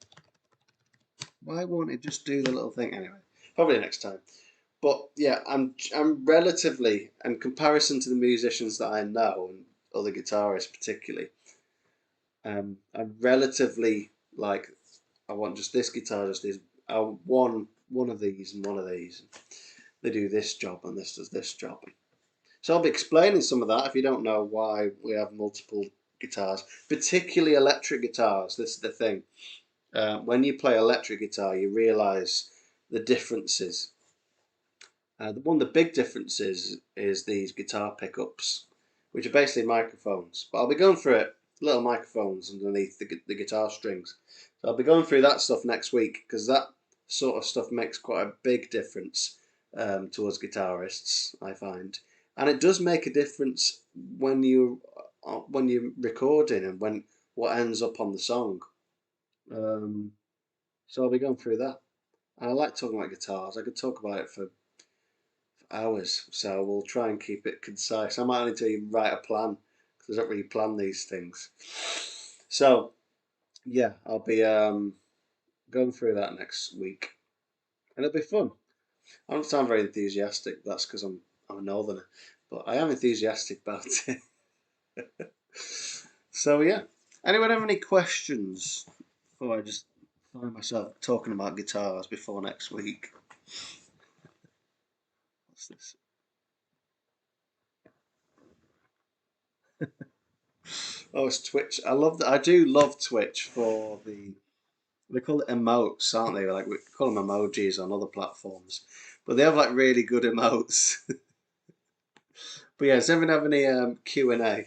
S1: Why won't he just do the little thing anyway? Probably next time. But yeah, I'm relatively, in comparison to the musicians that I know and other guitarists particularly, I'm relatively like I want just this guitar, just this. I want one of these and one of these. They do this job and this does this job. So I'll be explaining some of that if you don't know why we have multiple guitars, particularly electric guitars. This is the thing. When you play electric guitar, you realise the differences. One of the big differences is these guitar pickups, which are basically microphones. But I'll be going through it, little microphones underneath the guitar strings. So I'll be going through that stuff next week because that sort of stuff makes quite a big difference to us guitarists, I find. And it does make a difference when you're recording and when what ends up on the song. So I'll be going through that. And I like talking about guitars. I could talk about it for hours, so we'll try and keep it concise. I might only tell you write a plan because I don't really plan these things. So yeah, I'll be going through that next week, and it'll be fun. I don't sound very enthusiastic. That's because I'm a northerner, but I am enthusiastic about it. So yeah. Anyone have any questions before I just find myself talking about guitars before next week? What's this? Oh, it's Twitch. I do love Twitch for they call it emotes, aren't they? Like we call them emojis on other platforms, but they have like really good emotes. But yeah, does anyone have any Q&A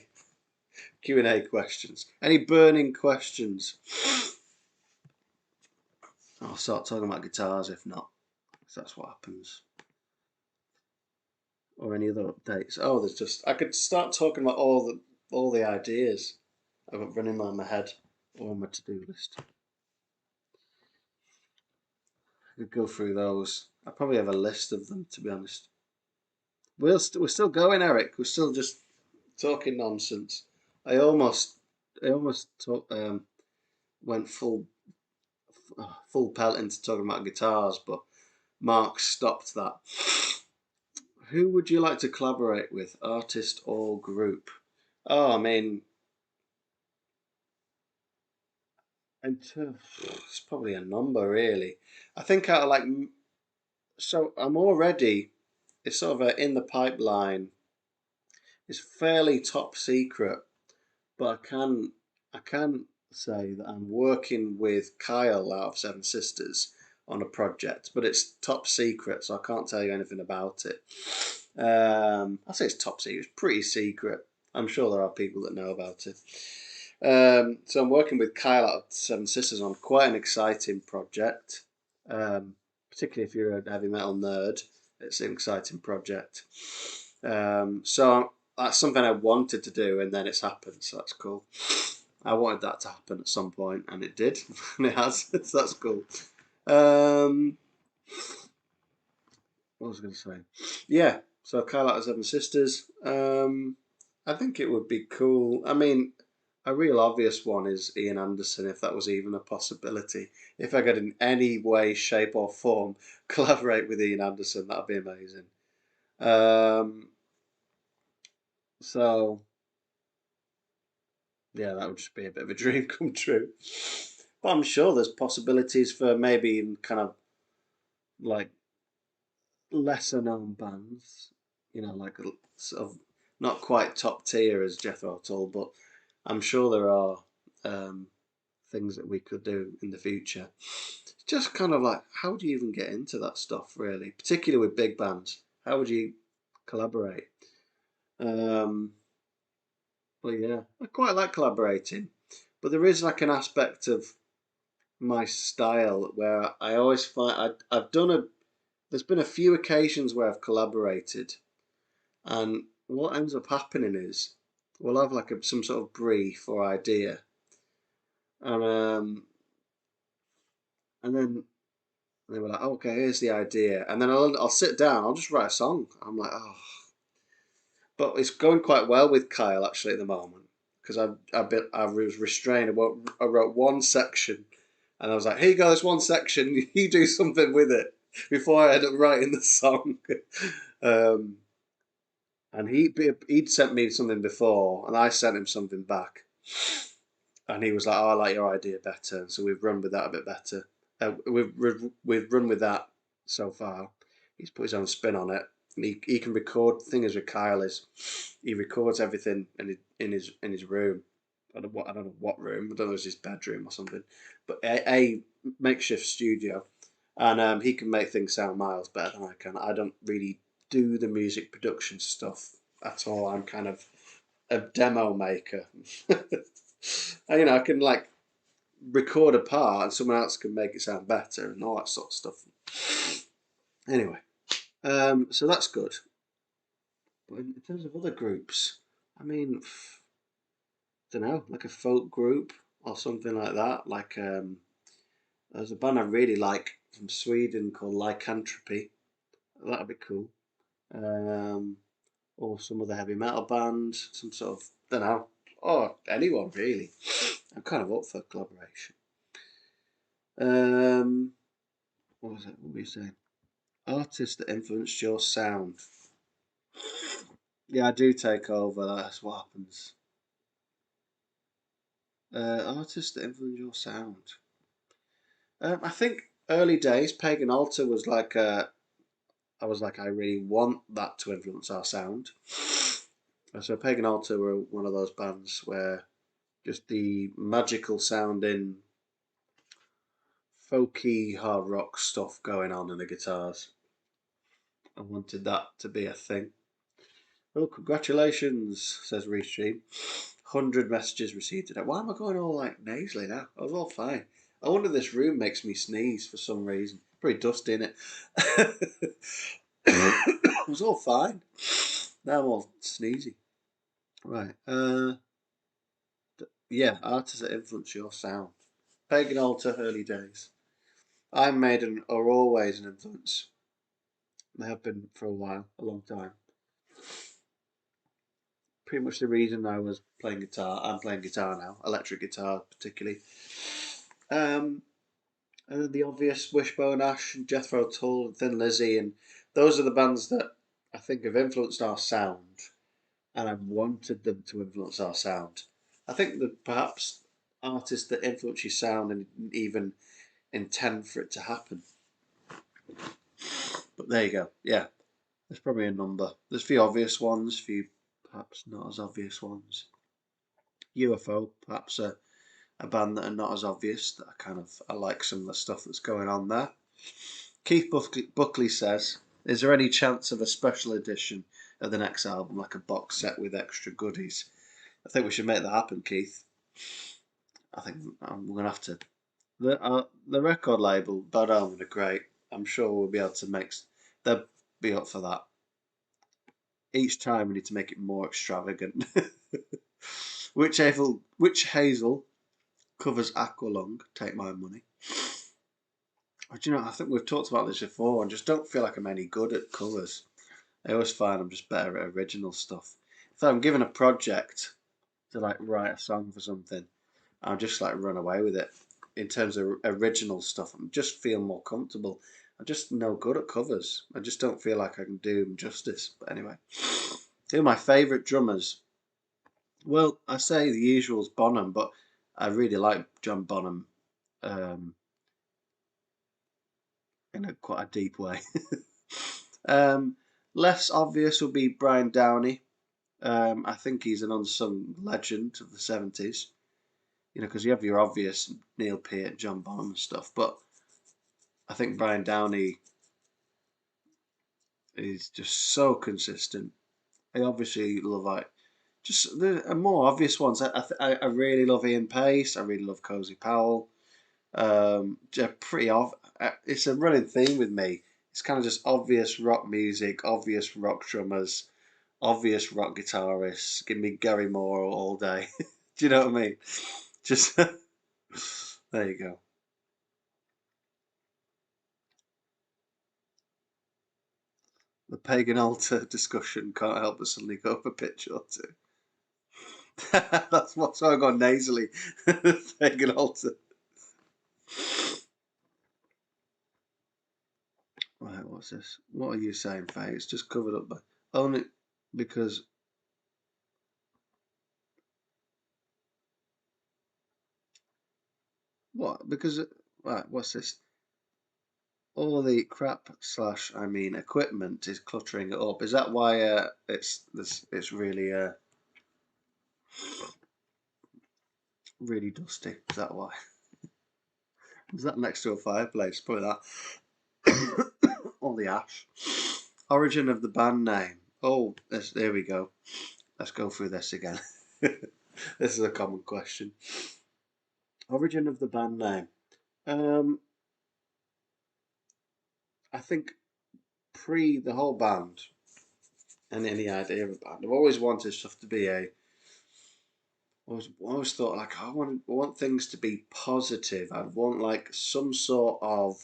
S1: questions? Any burning questions? I'll start talking about guitars if not, if that's what happens. Or any other updates. Oh, there's just I could start talking about all the ideas I've got running around my head or on my to-do list. could go through those. I probably have a list of them, to be honest. We're still going, Eric. We're still just talking nonsense. I almost, I almost went full pelt into talking about guitars, but Mark stopped that. Who would you like to collaborate with, artist or group? Oh, I mean, it's probably a number, really. I think I like. So I'm already. It's sort of in the pipeline. It's fairly top secret, but I can say that I'm working with Kyle out of Seven Sisters on a project, but it's top secret, so I can't tell you anything about it. I say it's top secret. It's pretty secret. I'm sure there are people that know about it. So I'm working with Kyle out of Seven Sisters on quite an exciting project. Particularly if you're a heavy metal nerd, it's an exciting project. So that's something I wanted to do, and then it's happened. So that's cool. I wanted that to happen at some point, and it did, and it has. So that's cool. What was I going to say? Yeah. So Kyle out of Seven Sisters. I think it would be cool. I mean, a real obvious one is Ian Anderson, if that was even a possibility. If I could in any way, shape, or form collaborate with Ian Anderson, that'd be amazing. Um, so yeah, that would just be a bit of a dream come true. But I'm sure there's possibilities for maybe even kind of like lesser known bands, like sort of not quite top tier as Jethro Tull, but I'm sure there are um, things that we could do in the future. It's just kind of like, how do you even get into that stuff, really? Particularly with big bands. How would you collaborate? Um, but yeah, I quite like collaborating. But there is like an aspect of my style where I always find I've done a. There's been a few occasions where I've collaborated, and what ends up happening is we'll have like some sort of brief or idea, and and then they were like, okay, here's the idea, and then I'll sit down, I'll just write a song. I'm like, oh, but it's going quite well with Kyle actually at the moment because I was restrained. I wrote one section, and I was like, here you go, this one section, you do something with it before I end up writing the song. um, and he'd sent me something before, and I sent him something back, and he was like, "Oh, I like your idea better." So we've run with that a bit better. We've run with that so far. He's put his own spin on it, and he can record. The thing is with Kyle is he records everything in his room. I don't know what room. I don't know if it's his bedroom or something, but a makeshift studio, and he can make things sound miles better than I can. I don't really do the music production stuff at all. I'm kind of a demo maker. And, I can like record a part and someone else can make it sound better and all that sort of stuff. Anyway, so that's good. But in terms of other groups, I mean, don't know, like a folk group or something like that. Like there's a band I really like from Sweden called Lycanthropy. That'd be cool. Um, or some other heavy metal band, some sort of, don't know, or anyone really. I'm kind of up for collaboration. Um, what was it? What were you saying? Artists that influenced your sound. Yeah, I do take over. That's what happens. Artists that influence your sound. I think early days, Pagan Altar was like I was like, I really want that to influence our sound. So Pagan Altar were one of those bands where just the magical sounding, folky hard rock stuff going on in the guitars. I wanted that to be a thing. Oh, congratulations, says Restream. 100 messages received today. Why am I going all like nasally now? I was all fine. I wonder if this room makes me sneeze for some reason. Pretty dusty in it. It was all fine. Now I'm all sneezy. Right. Yeah, artists that influence your sound. Pagan Altar, early days. I'm made and are always an influence. They have been for a while, a long time. Pretty much the reason I was playing guitar. I'm playing guitar now, electric guitar particularly. Um, and then the obvious Wishbone Ash and Jethro Tull and Thin Lizzy, and those are the bands that I think have influenced our sound, and I've wanted them to influence our sound. I think that perhaps artists that influence your sound and even intend for it to happen. But there you go. Yeah, there's probably a number. There's a few obvious ones, a few perhaps not as obvious ones. UFO, perhaps a band that are not as obvious. That I like some of the stuff that's going on there. Keith Buckley says, "Is there any chance of a special edition of the next album, like a box set with extra goodies?" I think we should make that happen, Keith. I think we're gonna have to. The record label, Bad Omen, are great. I'm sure we'll be able to make. They'll be up for that. Each time we need to make it more extravagant. Which Hazel covers Aqualung? Take my money. But you know, I think we've talked about this before, and just don't feel like I'm any good at covers. I always find I'm just better at original stuff. If I'm given a project to like write a song for something, I'll just like run away with it. In terms of original stuff, I just feel more comfortable. I'm just no good at covers. I just don't feel like I can do them justice. But anyway, who are my favourite drummers? Well, I say the usual's Bonham, but I really like John Bonham um, in a quite a deep way. um, Less obvious would be Brian Downey. I think he's an unsung legend of the 70s. You know, because you have your obvious Neil Peart, John Bonham and stuff, but I think Brian Downey is just so consistent. I obviously love like just the more obvious ones. I really love Ian Pace. I really love Cozy Powell. They're pretty off. It's a running theme with me. It's kind of just obvious rock music, obvious rock drummers, obvious rock guitarists. Give me Gary Moore all day. Do you know what I mean? Just there you go. The pagan altar discussion can't help but suddenly go up a pitch or two. That's what's I got nasally. Pagan altar. Right, what's this? What are you saying, Faye? It's just covered up by only because what? Because right, what's this? All the crap slash I mean equipment is cluttering it up. Is that why it's this? It's really really dusty. Is that why? Is that next to a fireplace? Probably that. All the ash. Origin of the band name. Oh, there we go. Let's go through this again. This is a common question. Origin of the band name. Um, I think pre the whole band and any idea of a band, I've always wanted stuff to be a. I always thought like I want things to be positive. I'd want like some sort of.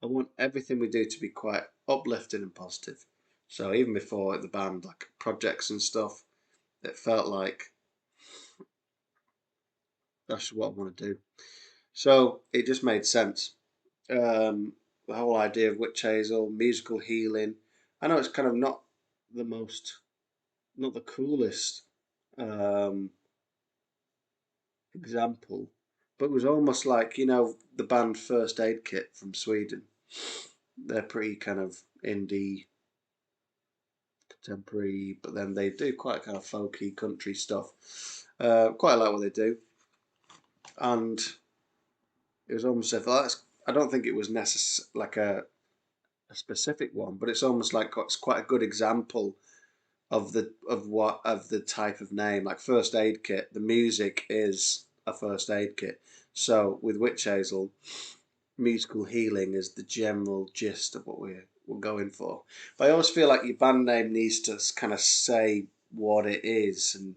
S1: I want everything we do to be quite uplifting and positive. So even before the band, like projects and stuff, it felt like that's what I want to do. So it just made sense. The whole idea of witch hazel, musical healing. I know it's kind of not the most, not the coolest um, example, but it was almost like the band First Aid Kit from Sweden. They're pretty kind of indie, contemporary, but then they do quite kind of folky country stuff. Quite like what they do, and it was almost if that's. I don't think it was like a specific one, but it's almost like it's quite a good example of the type of name. Like First Aid Kit, the music is a first aid kit. So with Witch Hazel, musical healing is the general gist of what we're going for. But I always feel like your band name needs to kind of say what it is and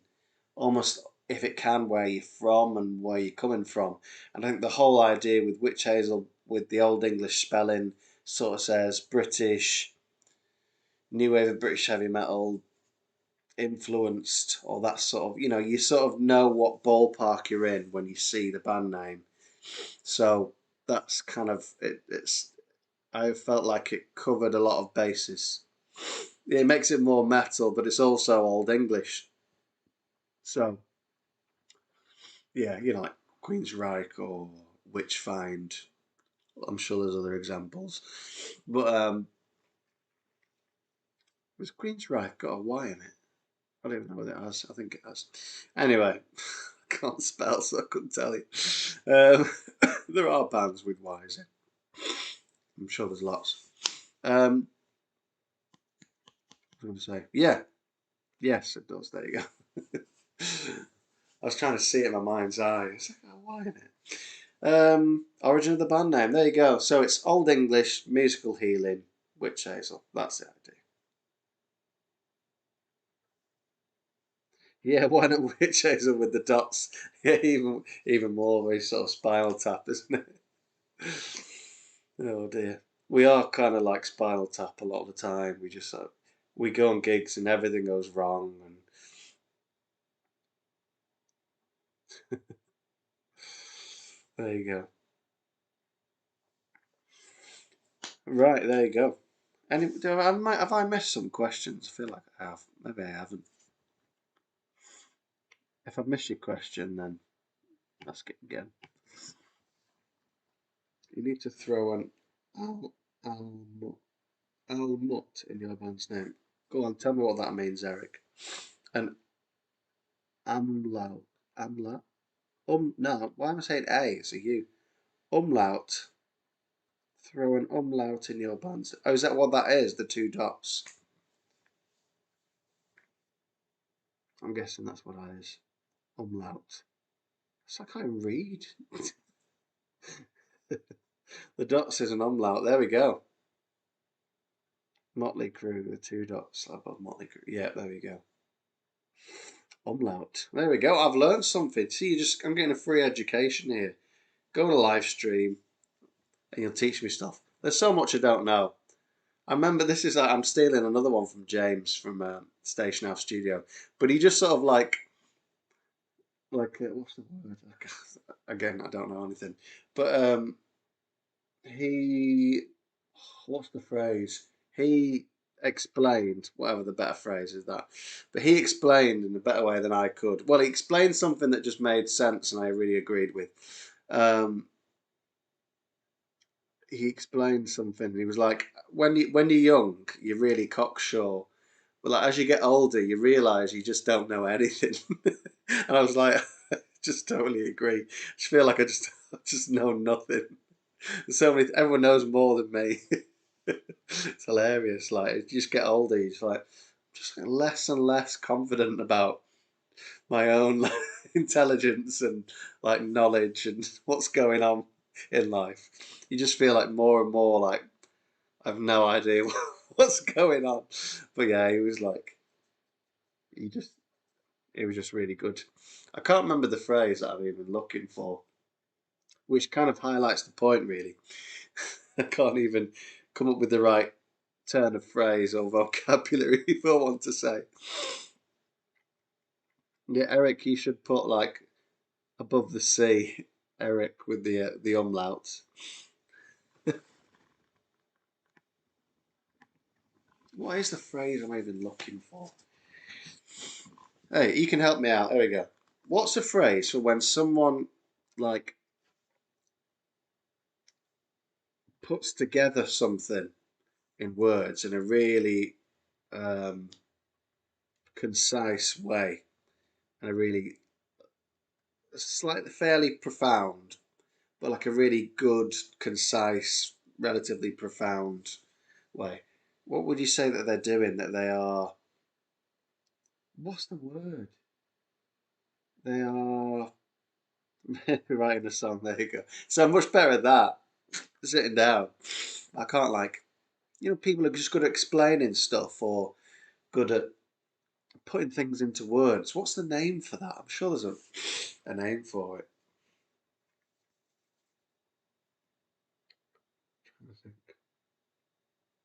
S1: almost if it can where you're from and where you're coming from. And I think the whole idea with Witch Hazel with the old English spelling, sort of says British, new wave of British heavy metal, influenced, or that sort of, you sort of know what ballpark you're in when you see the band name. So that's kind of it's. I felt like it covered a lot of bases. It makes it more metal, but it's also old English. So yeah, like Queensryche or Witchfind. I'm sure there's other examples, but was Queensryche got a Y in it? I don't even know what it has. I think it has. Anyway, I can't spell, so I couldn't tell you. There are bands with Y's in. I'm sure there's lots. I was going to say, yeah, yes, it does. There you go. I was trying to see it in my mind's eye. It's like, oh, why in it? Origin of the band name. There you go. So it's Old English, musical healing, witch hazel. That's the idea. Yeah, why not witch hazel with the dots? Yeah, even more very sort of Spinal Tap, isn't it? Oh dear. We are kind of like Spinal Tap a lot of the time. We just we go on gigs and everything goes wrong, and there you go. Right, there you go. Have I missed some questions? I feel like I have. Maybe I haven't. If I've missed your question, then ask it again. You need to throw an al al almut in your band's name. Go on, tell me what that means, Eric. An amlaut. Amlaut? No, why am I saying A? It's a U. Umlaut. Throw an umlaut in your band's. Oh, is that what that is? The two dots? I'm guessing that's what that is. Umlaut. It's like I can't read. The dots is an umlaut. There we go. Motley Crue, the two dots above Motley Crue. Yeah, there we go. Umlaut. There we go. I've learned something. See, I'm getting a free education here. Go on a live stream and you'll teach me stuff. There's so much I don't know. I remember this is I'm stealing another one from James from Station House Studio, but he just sort of what's the word? Again, I don't know anything, but he what's the phrase? He explained, whatever the better phrase is that, but he explained in a better way than I could. Well, he explained something that just made sense and I really agreed with. Um, he explained something. He was like, when you're young, you're really cocksure, but like as you get older, you realise you just don't know anything. And I was like, I just totally agree. I just feel like I just know nothing. Everyone knows more than me. It's hilarious. Like, you just get older, you just get less and less confident about my own like, intelligence and like knowledge and what's going on in life. You just feel like more and more like I've no idea what's going on. But yeah, he just he was just really good. I can't remember the phrase that I'm even looking for, which kind of highlights the point really. I can't even come up with the right turn of phrase or vocabulary if I want to say. Yeah, Eric, you should put like above the sea, Eric with the umlaut. What is the phrase I'm even looking for? Hey, you can help me out. There we go. What's a phrase for when someone like puts together something in words in a really um, concise way and a really slightly fairly profound, but like a really good, concise, relatively profound way. What would you say that they're doing? That they are. What's the word? They are writing a song. There you go. So I'm much better at that. Sitting down. I can't people are just good at explaining stuff or good at putting things into words. What's the name for that? I'm sure there's a name for it. think.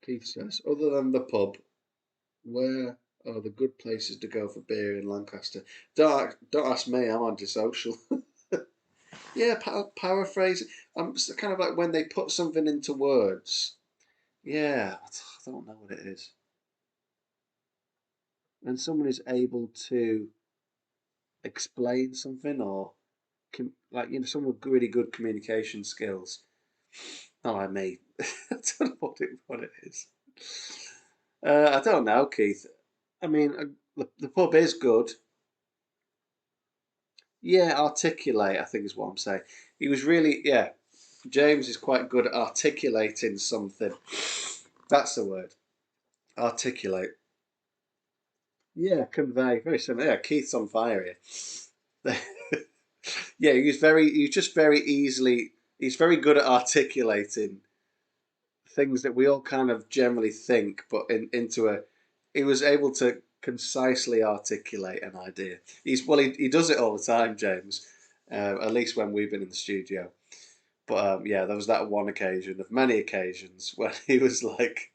S1: Keith says, other than the pub, where are the good places to go for beer in Lancaster? Don't ask me. I'm antisocial. Yeah, paraphrase. It's kind of like when they put something into words. Yeah, I don't know what it is. When someone is able to explain something or like someone with really good communication skills. Not like me. I don't know what it is. I don't know, Keith. I mean, the pub is good. Yeah, articulate, I think is what I'm saying. He was really, yeah. James is quite good at articulating something. That's the word. Articulate. Yeah, convey. Very similar. Yeah, Keith's on fire here. Yeah, he's just very easily, he's very good at articulating things that we all kind of generally think, but into he was able to concisely articulate an idea. He does it all the time, James, at least when we've been in the studio. But yeah, there was that one occasion of many occasions when he was like,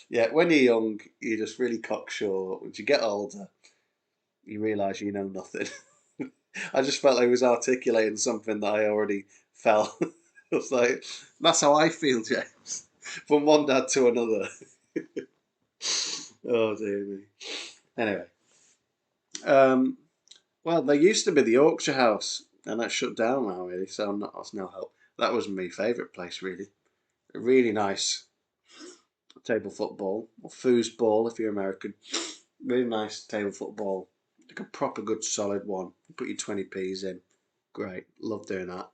S1: yeah, when you're young, you're just really cocksure. Once you get older, you realise you know nothing. I just felt like he was articulating something that I already felt. I was like, that's how I feel, James. From one dad to another. Oh dear me. Anyway, um, well, there used to be the Yorkshire House, and that's shut down now, really. So that's no help. That was my favourite place, really. A really nice table football, or foosball if you're American. Really nice table football, like a proper good solid one. Put your 20p's in. Great, love doing that.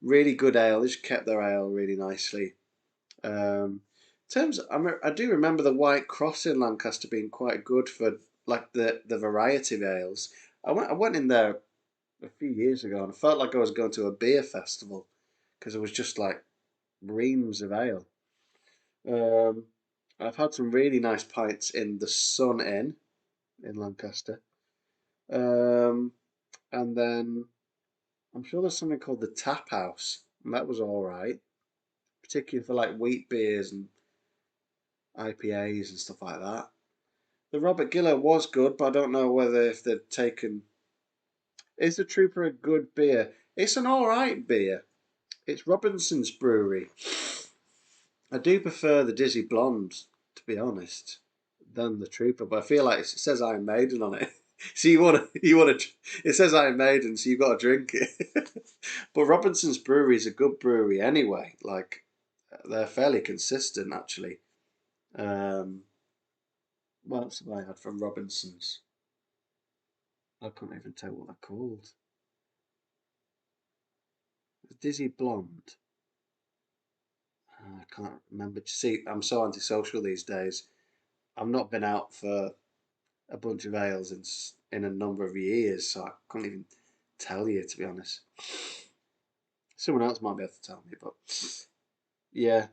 S1: Really good ale. They just kept their ale really nicely. In terms, I do remember the White Cross in Lancaster being quite good for like the variety of ales. I went in there a few years ago and I felt like I was going to a beer festival because it was just like reams of ale. Um, I've had some really nice pints in the Sun Inn in Lancaster, um, and then I'm sure there's something called the Tap House, and that was all right, particularly for like wheat beers and IPAs and stuff like that. The Robert Giller was good, but I don't know whether if they'd taken. Is the Trooper a good beer? It's an all right beer. It's Robinson's Brewery. I do prefer the Dizzy Blonde, to be honest, than the Trooper, but I feel like it says Iron Maiden on it. So you want to. It says Iron Maiden, so you've got to drink it. But Robinson's Brewery is a good brewery anyway. Like they're fairly consistent actually. Um, what else have I had from Robinson's? I can't even tell what they're called. Dizzy Blonde. I can't remember. See, I'm so antisocial these days. I've not been out for a bunch of ales in a number of years, so I can't even tell you, to be honest. Someone else might be able to tell me, but yeah.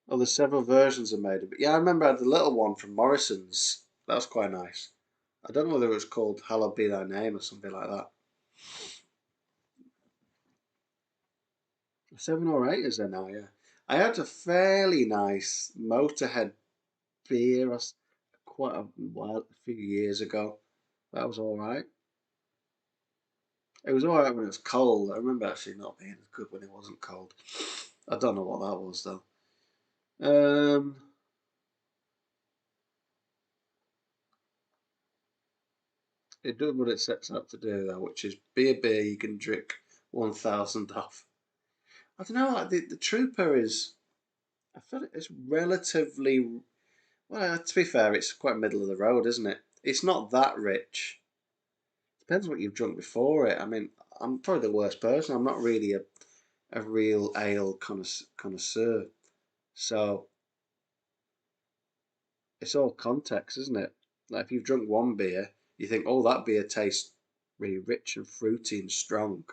S1: Oh, there's several versions are made of it. Yeah, I remember I had the little one from Morrison's. That was quite nice. I don't know whether it was called Hallowed Be Thy Name or something like that. 7 or 8 is there now, yeah. I had a fairly nice Motorhead beer quite a few years ago. That was all right. It was all right when it was cold. I remember actually not being as good when it wasn't cold. I don't know what that was though. Um, it does what it sets out to do though, which is be a beer you can drink 1,000 off. I don't know. Like the Trooper is. I feel it's relatively. Well, to be fair, it's quite middle of the road, isn't it? It's not that rich. Depends what you've drunk before it. I mean, I'm probably the worst person. I'm not really a real ale connoisseur. So it's all context, isn't it? Like if you've drunk one beer, you think, oh, that beer tastes really rich and fruity and strong.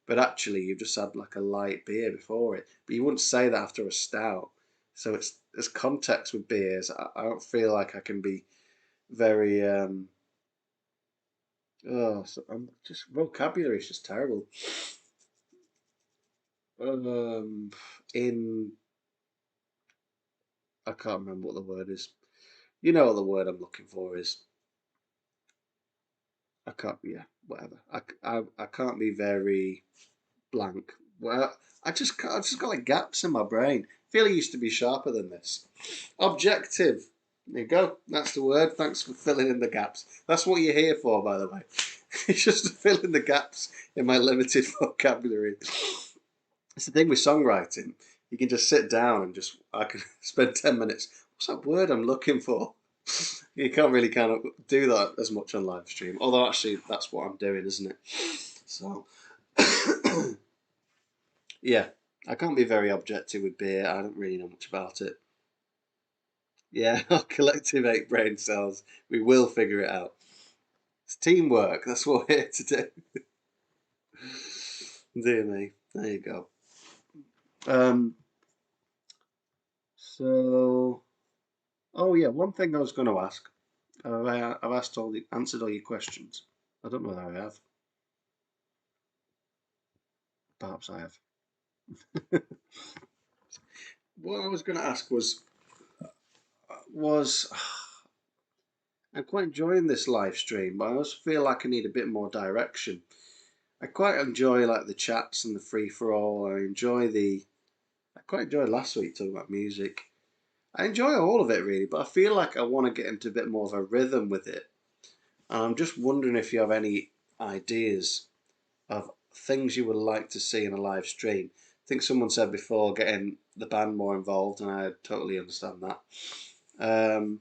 S1: But actually, you've just had like a light beer before it. But you wouldn't say that after a stout. So it's context with beers. I don't feel like I can be very. I'm just vocabulary is just terrible. Um, in I can't remember what the word is. You know what the word I'm looking for is. I can't. Yeah, whatever. I can't be very blank. Well, I just got like gaps in my brain. I feel I used to be sharper than this. Objective. There you go. That's the word. Thanks for filling in the gaps. That's what you're here for, by the way. It's just to fill in the gaps in my limited vocabulary. It's the thing with songwriting. You can just sit down and just I can spend 10 minutes. What's that word I'm looking for? You can't really kind of do that as much on live stream. Although actually that's what I'm doing, isn't it? So yeah, I can't be very objective with beer. I don't really know much about it. Yeah, our collective 8 brain cells. We will figure it out. It's teamwork. That's what we're here to do. Dear me. There you go. Um. So. Oh yeah, one thing I was going to ask. I've answered all your questions. I don't know whether I have. Perhaps I have. What I was going to ask was I'm quite enjoying this live stream, but I also feel like I need a bit more direction. I quite enjoy like the chats and the free for all. I quite enjoyed last week talking about music. I enjoy all of it really, but I feel like I want to get into a bit more of a rhythm with it. And I'm just wondering if you have any ideas of things you would like to see in a live stream. I think someone said before getting the band more involved, and I totally understand that. Um,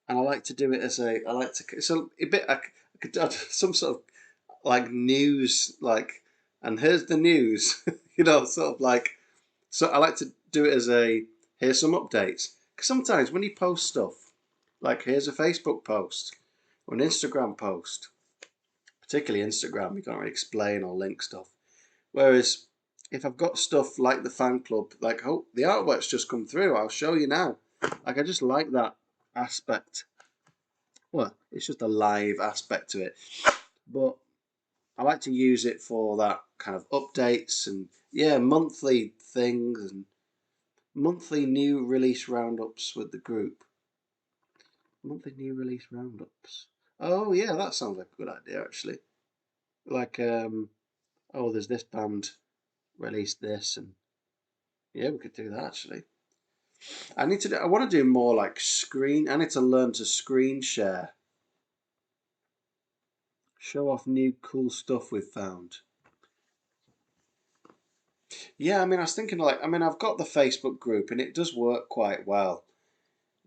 S1: and I like to do it as a I like to it's a bit I could do some sort of like news like and here's the news sort of like so I like to do it as a here's some updates because sometimes when you post stuff like here's a Facebook post or an Instagram post, particularly Instagram, you can't really explain or link stuff, whereas if I've got stuff like the fan club, like oh the artwork's just come through, I'll show you now, like I just like that aspect. Well, it's just a live aspect to it. But I like to use it for that kind of updates and yeah, monthly things and monthly new release roundups with the group. Monthly new release roundups. Oh yeah, that sounds like a good idea actually. Like oh there's this band released this and yeah, we could do that actually. I want to do more like screen. I need to learn to screen share. Show off new cool stuff we've found. Yeah, I mean, I was thinking like, I mean, I've got the Facebook group and it does work quite well,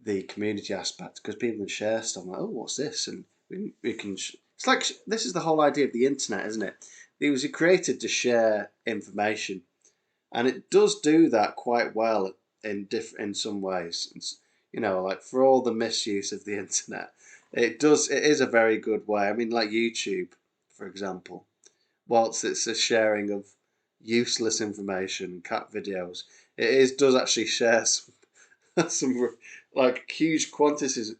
S1: the community aspect, because people can share stuff. I'm like, oh, what's this? And we can. It's like this is the whole idea of the internet, isn't it? It was created to share information, and it does do that quite well in some ways. Like for all the misuse of the internet, it does. It is a very good way. I mean, like YouTube, for example, whilst it's a sharing of useless information, cat videos, does actually share some like huge quantities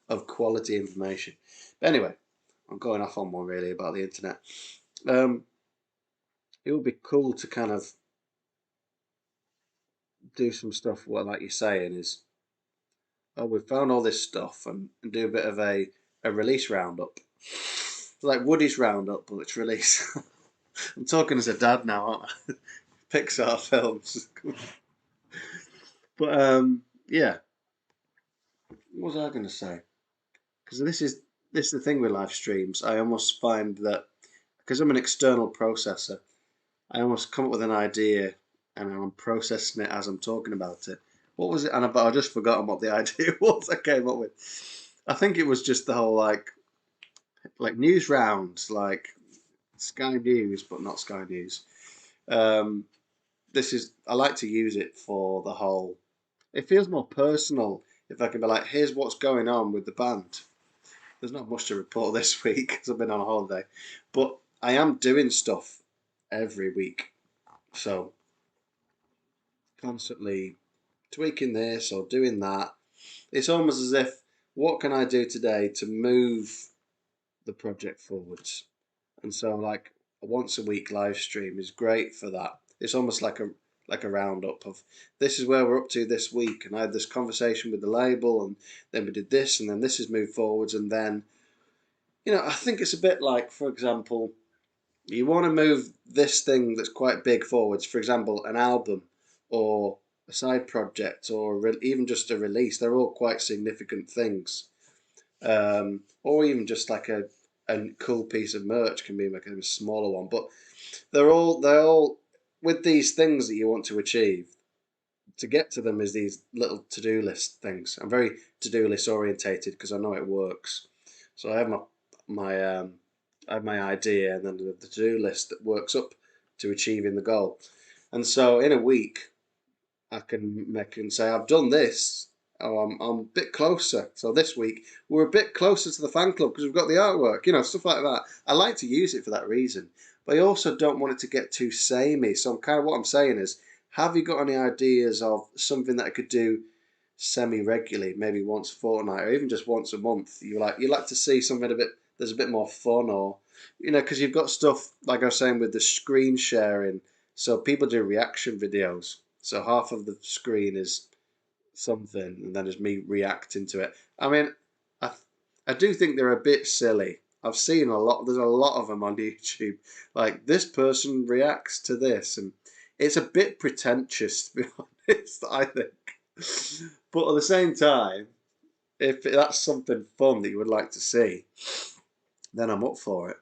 S1: of quality information. But anyway, I'm going off on one really about the internet. Um, it would be cool to kind of do some stuff. Well, like you're saying, is oh we've found all this stuff and do a bit of a release roundup, like Woody's roundup, but it's release. I'm talking as a dad now, aren't I? Pixar films. But yeah, what was I going to say? Because this is the thing with live streams. I almost find that because I'm an external processor, I almost come up with an idea and I'm processing it as I'm talking about it. What was it? But I just forgotten what the idea was I came up with. I think it was just the whole like news rounds, like Sky News, but not Sky News. Um, I like to use it for the whole. It feels more personal if I can be like, here's what's going on with the band. There's not much to report this week because I've been on holiday, but I am doing stuff every week, so constantly tweaking this or doing that. It's almost as if, what can I do today to move the project forwards? And so, like a once a week live stream is great for that. It's almost like a roundup of this is where we're up to this week, and I had this conversation with the label, and then we did this, and then this has moved forwards, and then I think it's a bit like, for example, you want to move this thing that's quite big forwards, for example, an album or a side project or even just a release. They're all quite significant things, or even just like a cool piece of merch can be like a smaller one, but they're all with these things that you want to achieve. To get to them is these little to-do list things. I'm very to-do list orientated because I know it works. So I have my I have my idea and then the to-do list that works up to achieving the goal. And so in a week, I can make and say I've done this. Oh, I'm a bit closer. So this week we're a bit closer to the fan club because we've got the artwork, stuff like that. I like to use it for that reason, but I also don't want it to get too samey. So what I'm saying is, have you got any ideas of something that I could do semi-regularly, maybe once a fortnight or even just once a month? You like to see something a bit there's a bit more fun, or because you've got stuff like I was saying with the screen sharing. So people do reaction videos. So half of the screen is something, and then there's me reacting to it. I mean, I I do think they're a bit silly. I've seen a lot. There's a lot of them on YouTube. Like this person reacts to this, and it's a bit pretentious to be honest. I think, but at the same time, if that's something fun that you would like to see, then I'm up for it.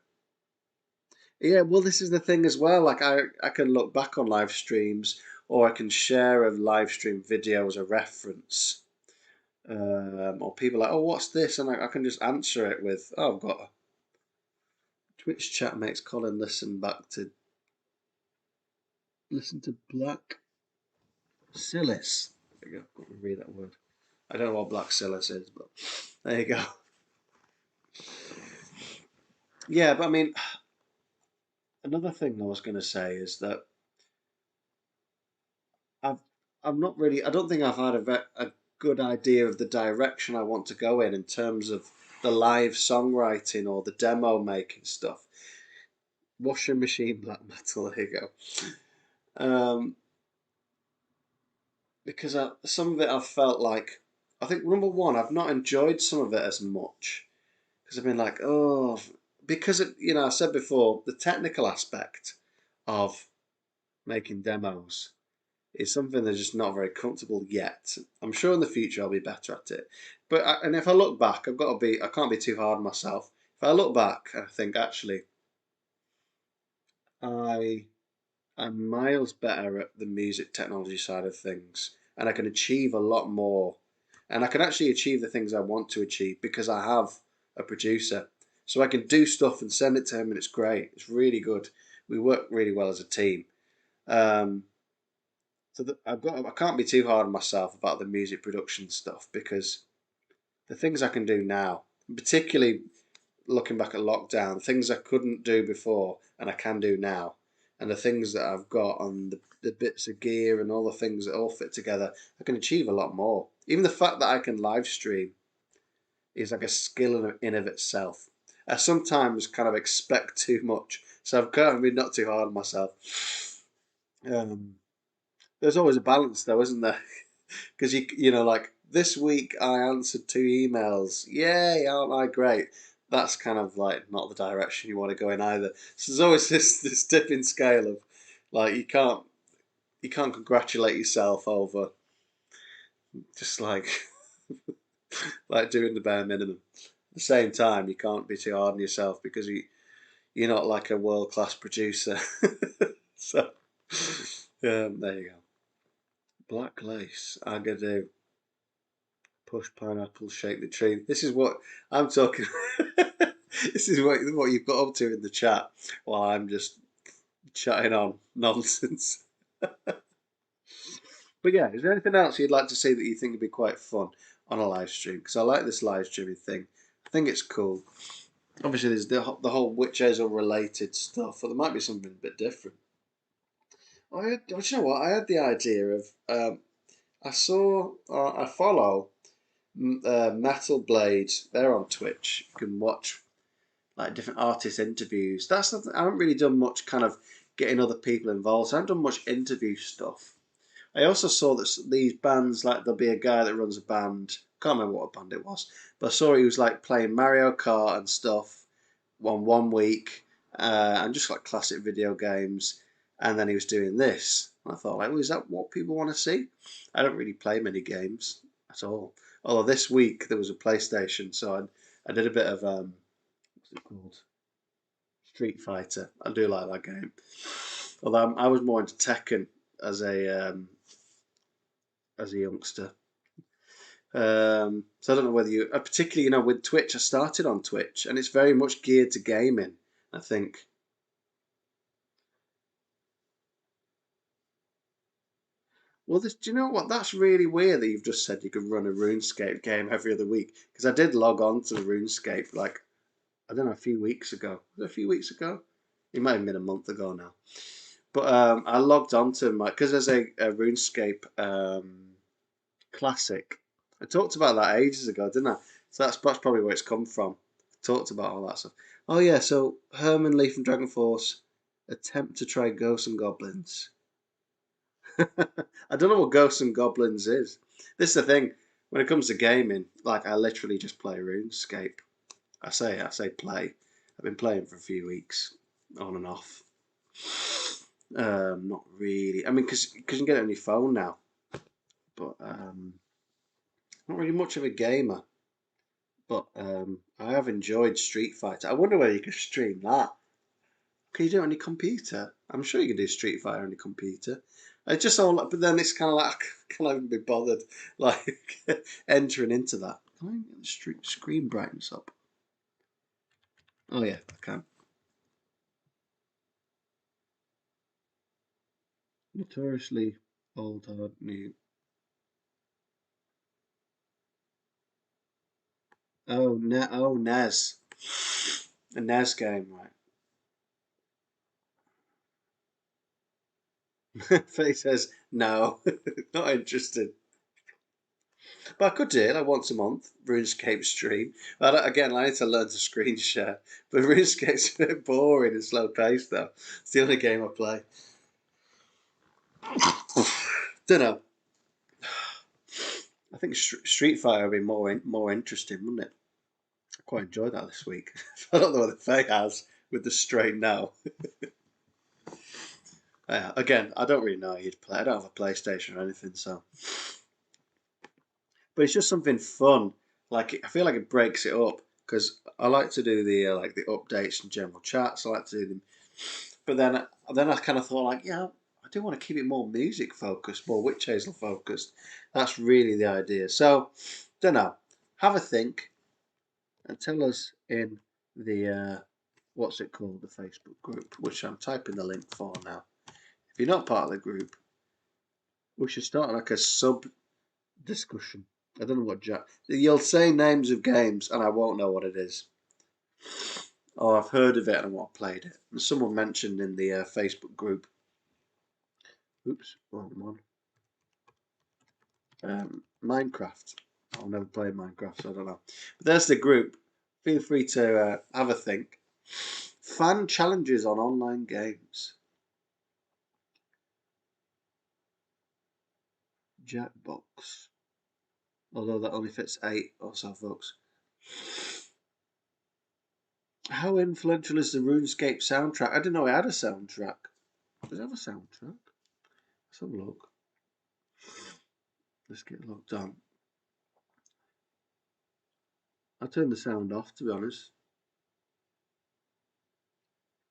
S1: Yeah, well, this is the thing as well. Like I can look back on live streams, or I can share a live stream video as a reference. Or people are like, oh, what's this? And I can just answer it with, oh, I've got a Twitch chat makes Colin listen to Black Silis. There you go. Got to read that word. I don't know what Black Silis is, but there you go. Yeah, but I mean, another thing I was going to say is that I've I'm not really. I don't think I've had a good idea of the direction I want to go in terms of the live songwriting or the demo making stuff. Washing machine black metal. There you go. Because some of it I've felt like, I think number one, I've not enjoyed some of it as much because I've been like, oh, because I said before, the technical aspect of making demos is something that's just not very comfortable yet. I'm sure in the future I'll be better at it. And if I look back, I can't be too hard on myself. If I look back, I think actually I I'm miles better at the music technology side of things, and I can achieve a lot more. And I can actually achieve the things I want to achieve because I have a producer. So I can do stuff and send it to him, and it's great. It's really good. We work really well as a team. Um, I can't be too hard on myself about the music production stuff because the things I can do now, particularly looking back at lockdown, things I couldn't do before and I can do now, and the things that I've got on the bits of gear and all the things that all fit together, I can achieve a lot more. Even the fact that I can live stream is like a skill in of itself. I sometimes kind of expect too much, so I've kind of been not too hard on myself. Um, there's always a balance, though, isn't there? Because like this week I answered 2 emails. Yay, aren't I great? That's kind of like not the direction you want to go in either. So there's always this tipping scale of like you can't congratulate yourself over just like like doing the bare minimum. At the same time, you can't be too hard on yourself because you're not like a world class producer. So there you go. Black lace. I'm gonna do push pineapple, shake the tree. This is what I'm talking. This is what you've got up to in the chat while I'm just chatting on nonsense. But yeah, is there anything else you'd like to see that you think would be quite fun on a live stream? Because I like this live streaming thing. I think it's cool. Obviously, there's the whole witch hazel related stuff, but there might be something a bit different. Do you know what? I had the idea of I follow Metal Blade. They're on Twitch. You can watch like different artist interviews. That's something I haven't really done much kind of getting other people involved. So I haven't done much interview stuff. I also saw that these bands, like there'll be a guy that runs a band. Can't remember what band it was, but I saw he was like playing Mario Kart and stuff one week, and just like classic video games. And then he was doing this. And I thought, like, well, is that what people want to see? I don't really play many games at all. Although this week there was a PlayStation, so I did a bit of what's it called? Street Fighter. I do like that game. Although I was more into Tekken as a youngster. So I don't know whether you, particularly, with Twitch, I started on Twitch, and it's very much geared to gaming. I think. Well, do you know what? That's really weird that you've just said you could run a RuneScape game every other week. Because I did log on to the RuneScape, like, I don't know, a few weeks ago. Was it a few weeks ago? It might have been a month ago now. But I logged on to because there's a RuneScape classic. I talked about that ages ago, didn't I? So that's probably where it's come from. I talked about all that stuff. Oh yeah, so Herman Lee from Dragon Force attempt to try Ghosts and Goblins. I don't know what Ghosts and Goblins is. This is the thing. When it comes to gaming, like I literally just play RuneScape. I say play. I've been playing for a few weeks, on and off. Not really. I mean, because you can get it on your phone now, but not really much of a gamer. But I have enjoyed Street Fighter. I wonder whether you can stream that. Can you do it on your computer? I'm sure you can do Street Fighter on your computer. It's just all, but then it's kind of like can I even be bothered like entering into that? Can I get the screen brightness up? Oh yeah, I can. Notoriously old, hard, new. Oh, NES, a NES game, right? Face says no, not interested. But I could do it like once a month, RuneScape stream. Again, I need to learn to screen share. But RuneScape's a bit boring and slow paced though. It's the only game I play. Don't know. I think Street Fighter would be more interesting, wouldn't it? I quite enjoyed that this week. I don't know what the Faye has with the straight now. Again, I don't really know how you'd play. I don't have a PlayStation or anything, so. But it's just something fun. Like I feel like it breaks it up because I like to do the like the updates and general chats. I like to do them, but then I kind of thought like, yeah, I do want to keep it more music focused, more Witch Hazel focused. That's really the idea. So, don't know. Have a think and tell us in the what's it called, the Facebook group, which I'm typing the link for now. If you're not part of the group, we should start like a sub discussion. I don't know what Jack. You'll say names of games, and I won't know what it is. Oh, I've heard of it and I've not played it. And someone mentioned in the Facebook group. Oops, wrong one. Minecraft. I've never played Minecraft, so I don't know. But there's the group. Feel free to have a think. Fan challenges on online games. Jackbox. Although that only fits 8 or so, folks. How influential is the RuneScape soundtrack? I didn't know it had a soundtrack. Does it have a soundtrack? Let's have a look. Let's get logged on. I turned the sound off, to be honest.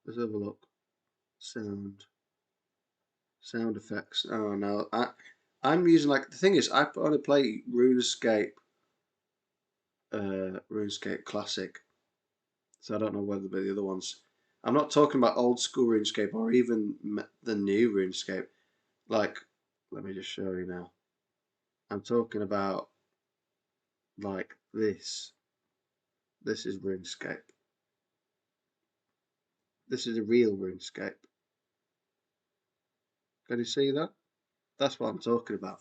S1: Let's have a look. Sound effects. Oh no, I'm using like the thing is I only play RuneScape Classic, so I don't know whether the other ones. I'm not talking about old school RuneScape or even the new RuneScape. Like, let me just show you now. I'm talking about like this. This is RuneScape. This is a real RuneScape. Can you see that? That's what I'm talking about.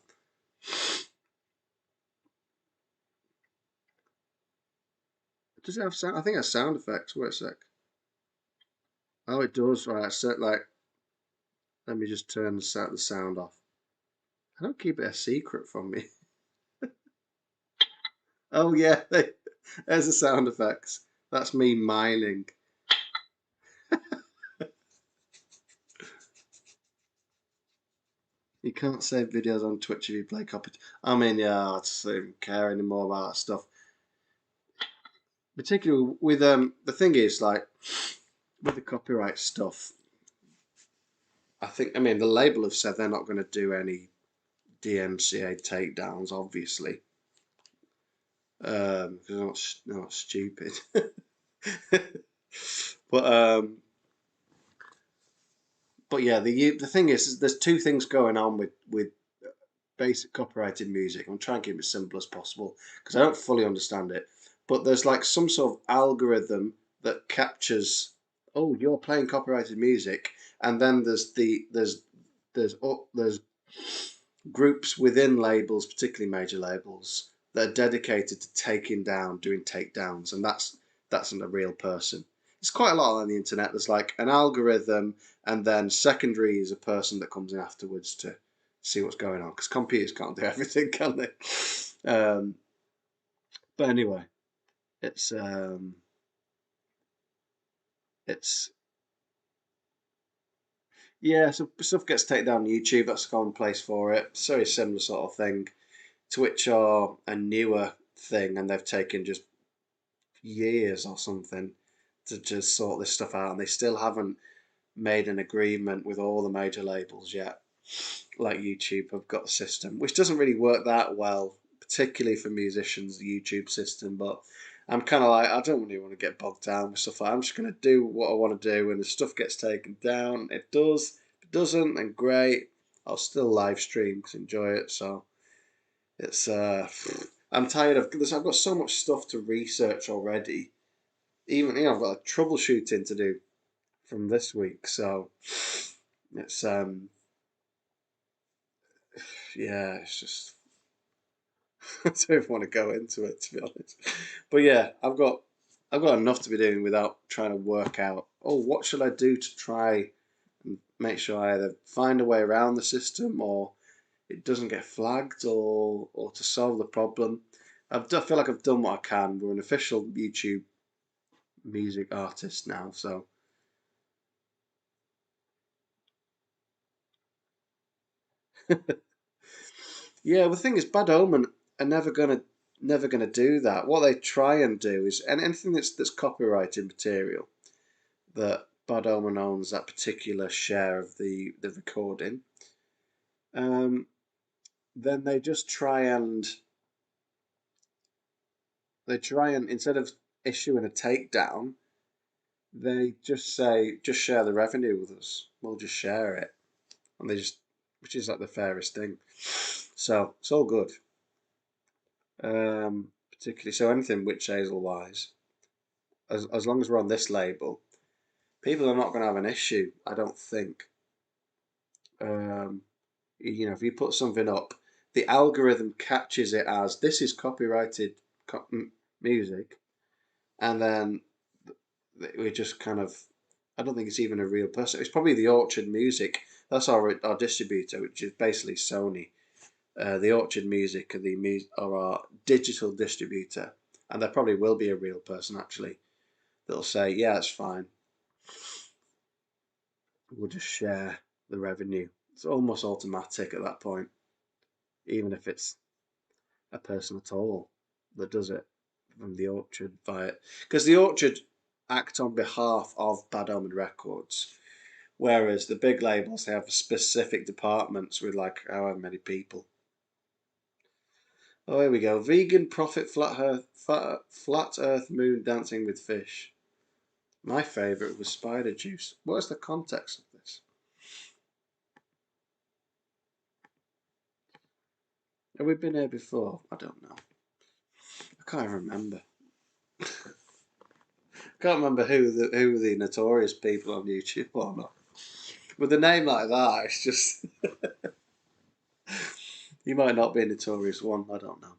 S1: Does it have sound? I think it has sound effects. Wait a sec. Oh, it does. Right. So, like, let me just turn the sound off. I don't keep it a secret from me. Oh yeah, there's the sound effects. That's me mining. You can't save videos on Twitch if you play copy. I mean, yeah, I just don't even care anymore about that stuff. Particularly with the thing is like with the copyright stuff. I mean, the label have said they're not going to do any DMCA takedowns, obviously, because they're not stupid. but but yeah, the thing is, there's two things going on with basic copyrighted music. I'm trying to keep it as simple as possible because I don't fully understand it. But there's like some sort of algorithm that captures, oh, you're playing copyrighted music, and then there's groups within labels, particularly major labels, that are dedicated to taking down, doing takedowns, and that's not a real person. It's quite a lot on the internet. There's like an algorithm, and then secondary is a person that comes in afterwards to see what's going on because computers can't do everything, can they? Um, but anyway, it's um, it's yeah. So stuff gets taken down on YouTube. That's a common place for it. It's a very similar sort of thing. Twitch are a newer thing, and they've taken just years or something to just sort this stuff out, and they still haven't made an agreement with all the major labels yet. Like YouTube have got a system which doesn't really work that well, particularly for musicians, the YouTube system. But I'm kind of like, I don't really want to get bogged down with stuff like that. I'm just going to do what I want to do, and if stuff gets taken down, it does. If it doesn't, then great. I'll still live stream because I enjoy it. So it's I'm tired of this. I've got so much stuff to research already. Even I've got a troubleshooting to do from this week, so it's yeah, it's just I don't even want to go into it to be honest. But yeah, I've got enough to be doing without trying to work out. Oh, what should I do to try and make sure I either find a way around the system or it doesn't get flagged or to solve the problem. I feel like I've done what I can. We're an official YouTube music artist now, so yeah. The thing is, Bad Omen are never gonna do that. What they try and do is, and anything that's copyrighted material that Bad Omen owns that particular share of the recording, um, then they try and instead of issuing a takedown, they just say just share the revenue with us. We'll just share it, and which is like the fairest thing. So it's all good. Particularly so anything witch hazel wise, as long as we're on this label, people are not going to have an issue. I don't think. Um, if you put something up, the algorithm catches it as this is copyrighted music, and then we just kind of. I don't think it's even a real person. It's probably the Orchard Music. That's our distributor, which is basically Sony. The Orchard Music are our digital distributor, and there probably will be a real person actually that'll say, "Yeah, it's fine. We'll just share the revenue." It's almost automatic at that point, even if it's a person at all that does it from the Orchard via because the Orchard act on behalf of Bad Omen Records, whereas the big labels they have specific departments with like however many people. Oh, here we go. Vegan profit flat Earth moon dancing with fish. My favourite was spider juice. What is the context of this? Have we been here before? I don't know. I can't remember. I can't remember who the notorious people on YouTube are not. With a name like that, it's just you might not be a notorious one. I don't know.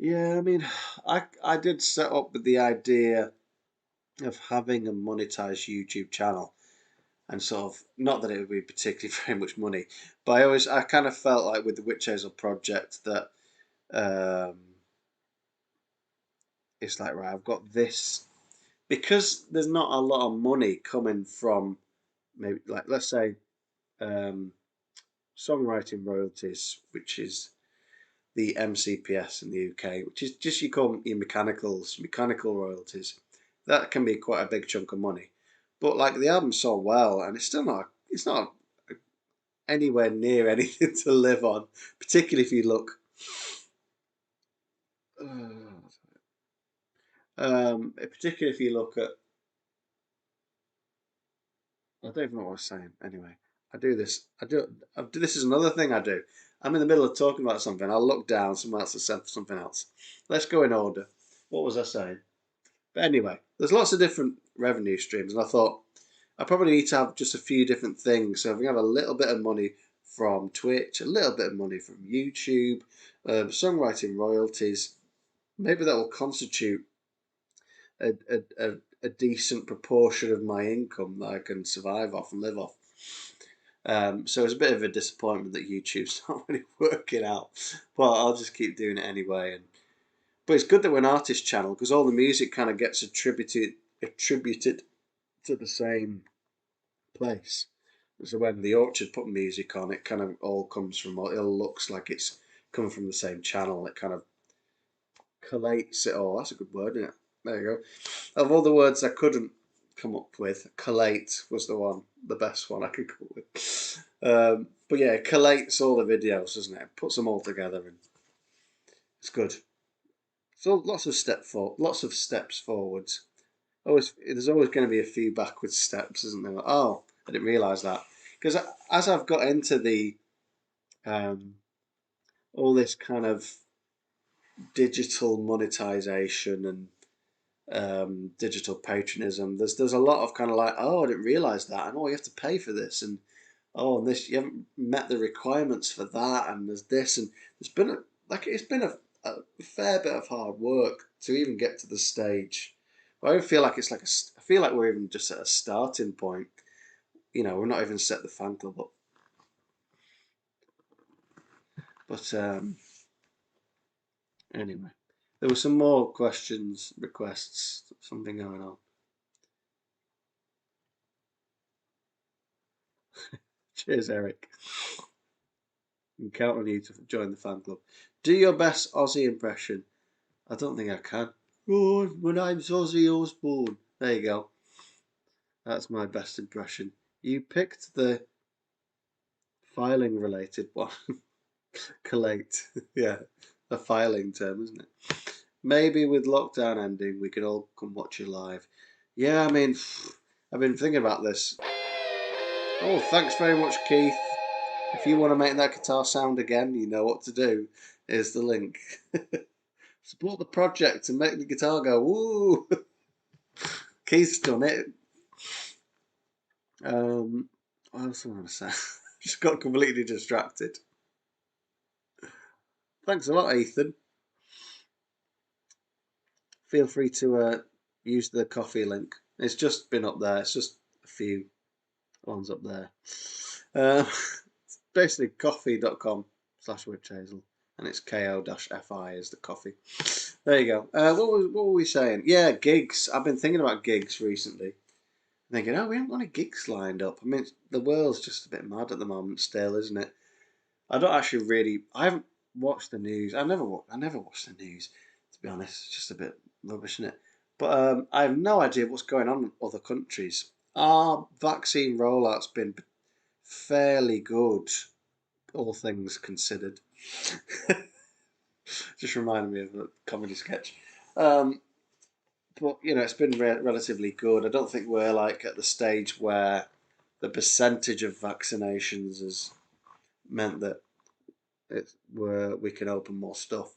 S1: Yeah, I mean, I did set up with the idea of having a monetized YouTube channel, and sort of, not that it would be particularly very much money, but I kind of felt like with the Witch Hazel project that um, it's like, right, I've got this, because there's not a lot of money coming from, maybe, like, let's say, um, songwriting royalties, which is the MCPS in the UK, which is just, you call them your mechanical royalties. That can be quite a big chunk of money. But like, the album sold well, and it's not anywhere near anything to live on, particularly if you look. Particularly if you look at, I don't even know what I was saying. Anyway, I do this. This is another thing I do. I'm in the middle of talking about something. I'll look down. Someone else has said something else. Let's go in order. What was I saying? But anyway, there's lots of different revenue streams, and I thought I probably need to have just a few different things. So if we have a little bit of money from Twitch, a little bit of money from YouTube, songwriting royalties, maybe that will constitute a decent proportion of my income that I can survive off and live off. So it's a bit of a disappointment that YouTube's not really working out, but I'll just keep doing it anyway. But it's good that we're an artist channel, because all the music kind of gets attributed to the same place. So when the Orchard put music on, it kind of all comes from, it all looks like it's coming from the same channel. It kind of collates it all. That's a good word, isn't it? There you go. Of all the words I couldn't come up with, collate was the best one I could come up with. But yeah, it collates all the videos, doesn't it? It puts them all together, and it's good. So lots of steps forwards. There's always going to be a few backwards steps, isn't there? Oh, I didn't realise that, because as I've got into the um, all this kind of digital monetization and digital patronism, there's a lot of kind of like, oh, I didn't realise that, and oh, you have to pay for this, and oh, and this, you haven't met the requirements for that, and there's this, and it's been a fair bit of hard work to even get to the stage. But I don't feel like it's like I feel like we're even just at a starting point. We're not even set the fan club up. But anyway, there were some more questions, requests, something going on. Cheers, Eric. I can count on you to join the fan club. Do your best Aussie impression. I don't think I can. Oh, my name's Ozzy Osbourne. There you go. That's my best impression. You picked the filing related one. Collate. Yeah, a filing term, isn't it? Maybe with lockdown ending, we could all come watch you live. Yeah, I mean, I've been thinking about this. Oh, thanks very much, Keith. If you want to make that guitar sound again, you know what to do. Here's the link. Support the project and make the guitar go woo. Keith's done it. What else am I going to say? Just got completely distracted. Thanks a lot, Ethan. Feel free to use the coffee link. It's just been up there. It's just a few ones up there. It's basically coffee.com/witchhazel, and it's ko-fi is the coffee. There you go. What were we saying? Yeah, gigs. I've been thinking about gigs recently. Thinking, oh, we haven't got any gigs lined up. I mean, the world's just a bit mad at the moment still, isn't it? I don't actually really. I haven't watched the news. I never watched the news, to be honest. It's just a bit rubbish, isn't it? But I have no idea what's going on in other countries. Our vaccine rollout's been fairly good, all things considered. Just reminded me of a comedy sketch. But it's been relatively good. I don't think we're like at the stage where the percentage of vaccinations has meant that we can open more stuff.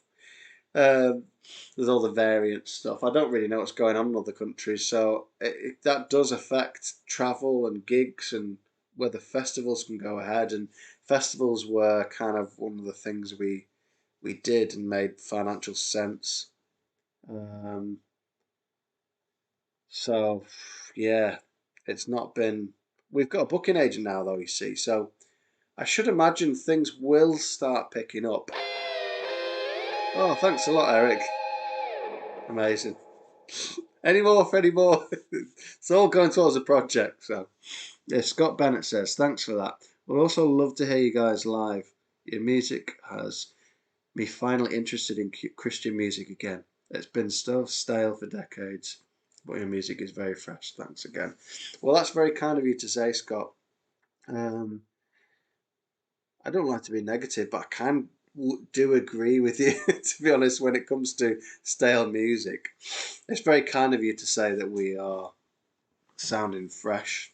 S1: There's all the variant stuff. I don't really know what's going on in other countries, so that does affect travel and gigs and whether festivals can go ahead. And festivals were kind of one of the things we we did and made financial sense. Um, so yeah, it's not been. We've got a booking agent now, though. You see, so I should imagine things will start picking up. Oh, thanks a lot, Eric. Amazing. Any more for any more? It's all going towards the project. So, yeah, Scott Bennett says, thanks for that. We'd also love to hear you guys live. Your music has me finally interested in Christian music again. It's been so stale for decades, but your music is very fresh. Thanks again. Well, that's very kind of you to say, Scott. Um, I don't like to be negative, but I do agree with you, to be honest, when it comes to stale music. It's very kind of you to say that we are sounding fresh.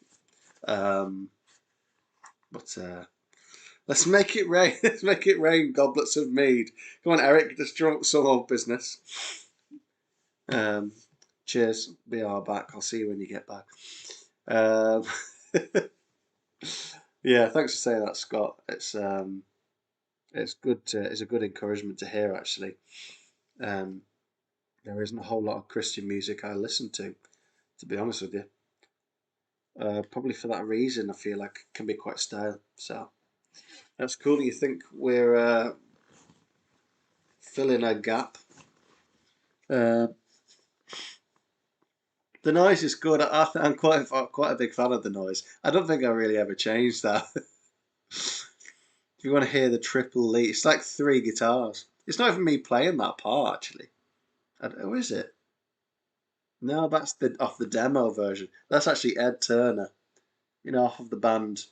S1: Um, but let's make it rain. Let's make it rain, goblets of mead. Come on, Eric, just drunk some old business. Um, cheers. We are back. I'll see you when you get back. Um, yeah, thanks for saying that, Scott. It's good. It's a good encouragement to hear. Actually, um, there isn't a whole lot of Christian music I listen to be honest with you. Probably for that reason, I feel like it can be quite stale. So that's cool. You think we're filling a gap? Uh, the noise is good. I'm quite a big fan of the noise. I don't think I really ever changed that. If you want to hear the triple lead, it's like 3 guitars. It's not even me playing that part actually. Oh, is it? No, that's the off the demo version. That's actually Ed Turner. You know, off of the band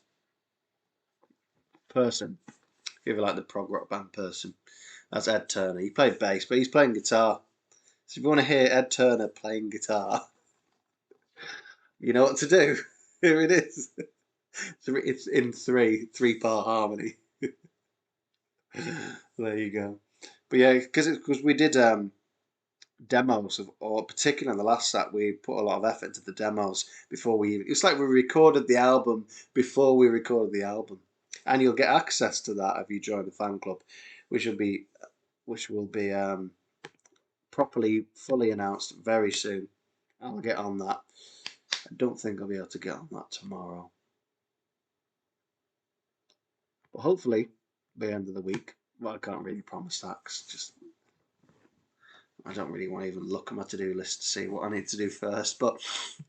S1: Person. If you ever like the prog rock band Person, that's Ed Turner. He played bass, but he's playing guitar. So if you want to hear Ed Turner playing guitar, you know what to do. Here it is. It's in three-part harmony. There you go. But yeah, because we did demos of, or particularly on the last set, we put a lot of effort into the demos before we. It's like we recorded the album before we recorded the album, and you'll get access to that if you join the fan club, which will be properly fully announced very soon. I'll get on that. I don't think I'll be able to get on that tomorrow, but hopefully by the end of the week. Well, I can't really promise that because just I don't really want to even look at my to-do list to see what I need to do first. But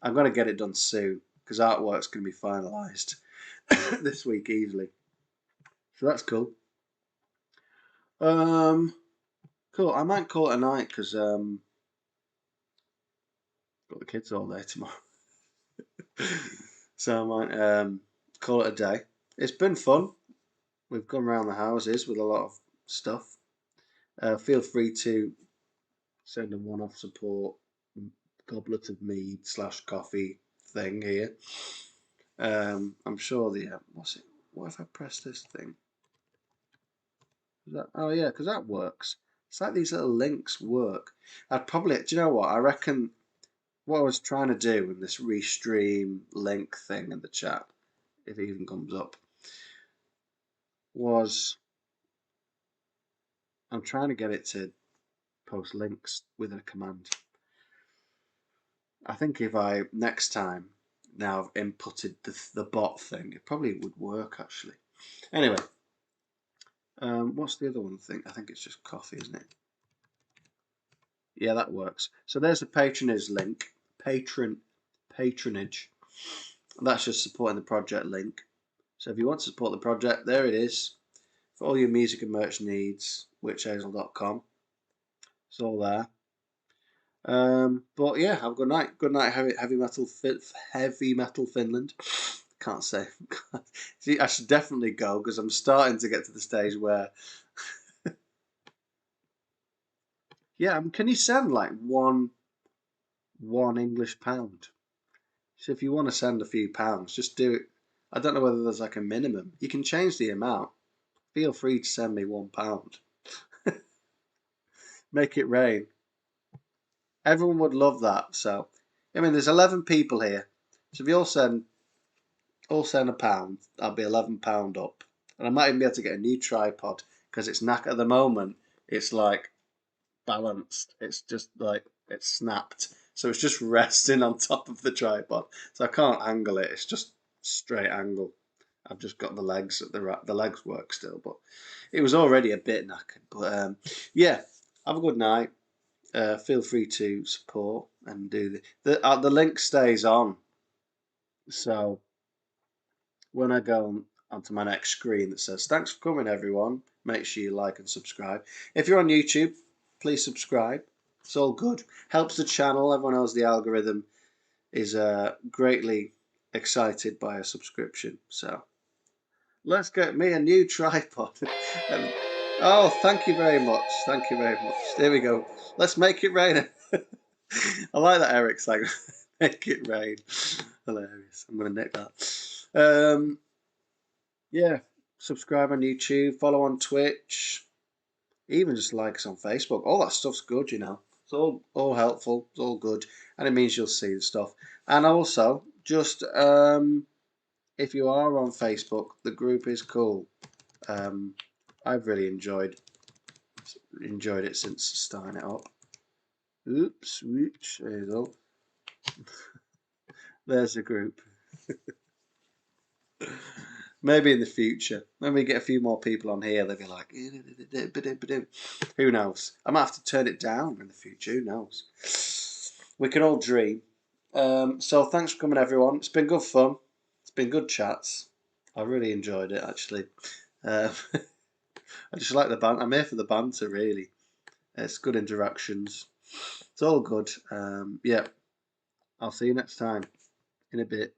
S1: I'm going to get it done soon because artwork's going to be finalised this week easily. So that's cool. Cool. I might call it a night because got the kids all day tomorrow. So I might call it a day. It's been fun. We've gone around the houses with a lot of stuff. Feel free to send a one-off support goblet of mead / coffee thing here. I'm sure the what's it? What if I press this thing? Oh yeah, because that works. It's like these little links work. I'd probably, do you know what? I reckon what I was trying to do in this restream link thing in the chat, if it even comes up, was I'm trying to get it to post links with a command. I think if I next time now I've inputted the bot thing, it probably would work actually. Anyway, what's the other one thing? I think it's just coffee, isn't it? Yeah, that works. So there's the patronage link. Patronage. That's just supporting the project link. So if you want to support the project, there it is. For all your music and merch needs, witchhazel.com. It's all there. But yeah, have a good night. Good night, heavy metal Finland. Can't say. See, I should definitely go because I'm starting to get to the stage where, yeah, can you send like one English pound? So if you want to send a few pounds, just do it. I don't know whether there's like a minimum. You can change the amount. Feel free to send me £1. Make it rain. Everyone would love that. So, I mean, there's 11 people here. So if you all send a pound, I'll be £11 up. And I might even be able to get a new tripod because it's knack at the moment. it's like balanced. It's just like it's snapped. So it's just resting on top of the tripod. So I can't angle it. It's just straight angle. I've just got the legs. The legs work still, but it was already a bit knackered. But yeah, have a good night. Feel free to support and do the link stays on. So when I go onto my next screen that says thanks for coming everyone, make sure you like and subscribe. If you're on YouTube, please subscribe. It's all good. Helps the channel. Everyone knows the algorithm is greatly excited by a subscription. So let's get me a new tripod. Oh, thank you very much. Thank you very much. There we go. Let's make it rain. I like that Eric saying, make it rain. Hilarious. I'm going to nick that. Yeah, subscribe on YouTube, follow on Twitch, even just like us on Facebook. All that stuff's good, you know. It's all helpful. It's all good, and it means you'll see the stuff. And also, just if you are on Facebook, the group is cool. I've really enjoyed it since starting it up. Oops, whoops, there you go. There's the group. Maybe in the future, when we get a few more people on here, they'll be like, who knows? I might have to turn it down in the future. Who knows? We can all dream. So thanks for coming, everyone. It's been good fun. It's been good chats. I really enjoyed it, actually. I just like the banter. I'm here for the banter, really. It's good interactions. It's all good. Yeah, I'll see you next time in a bit.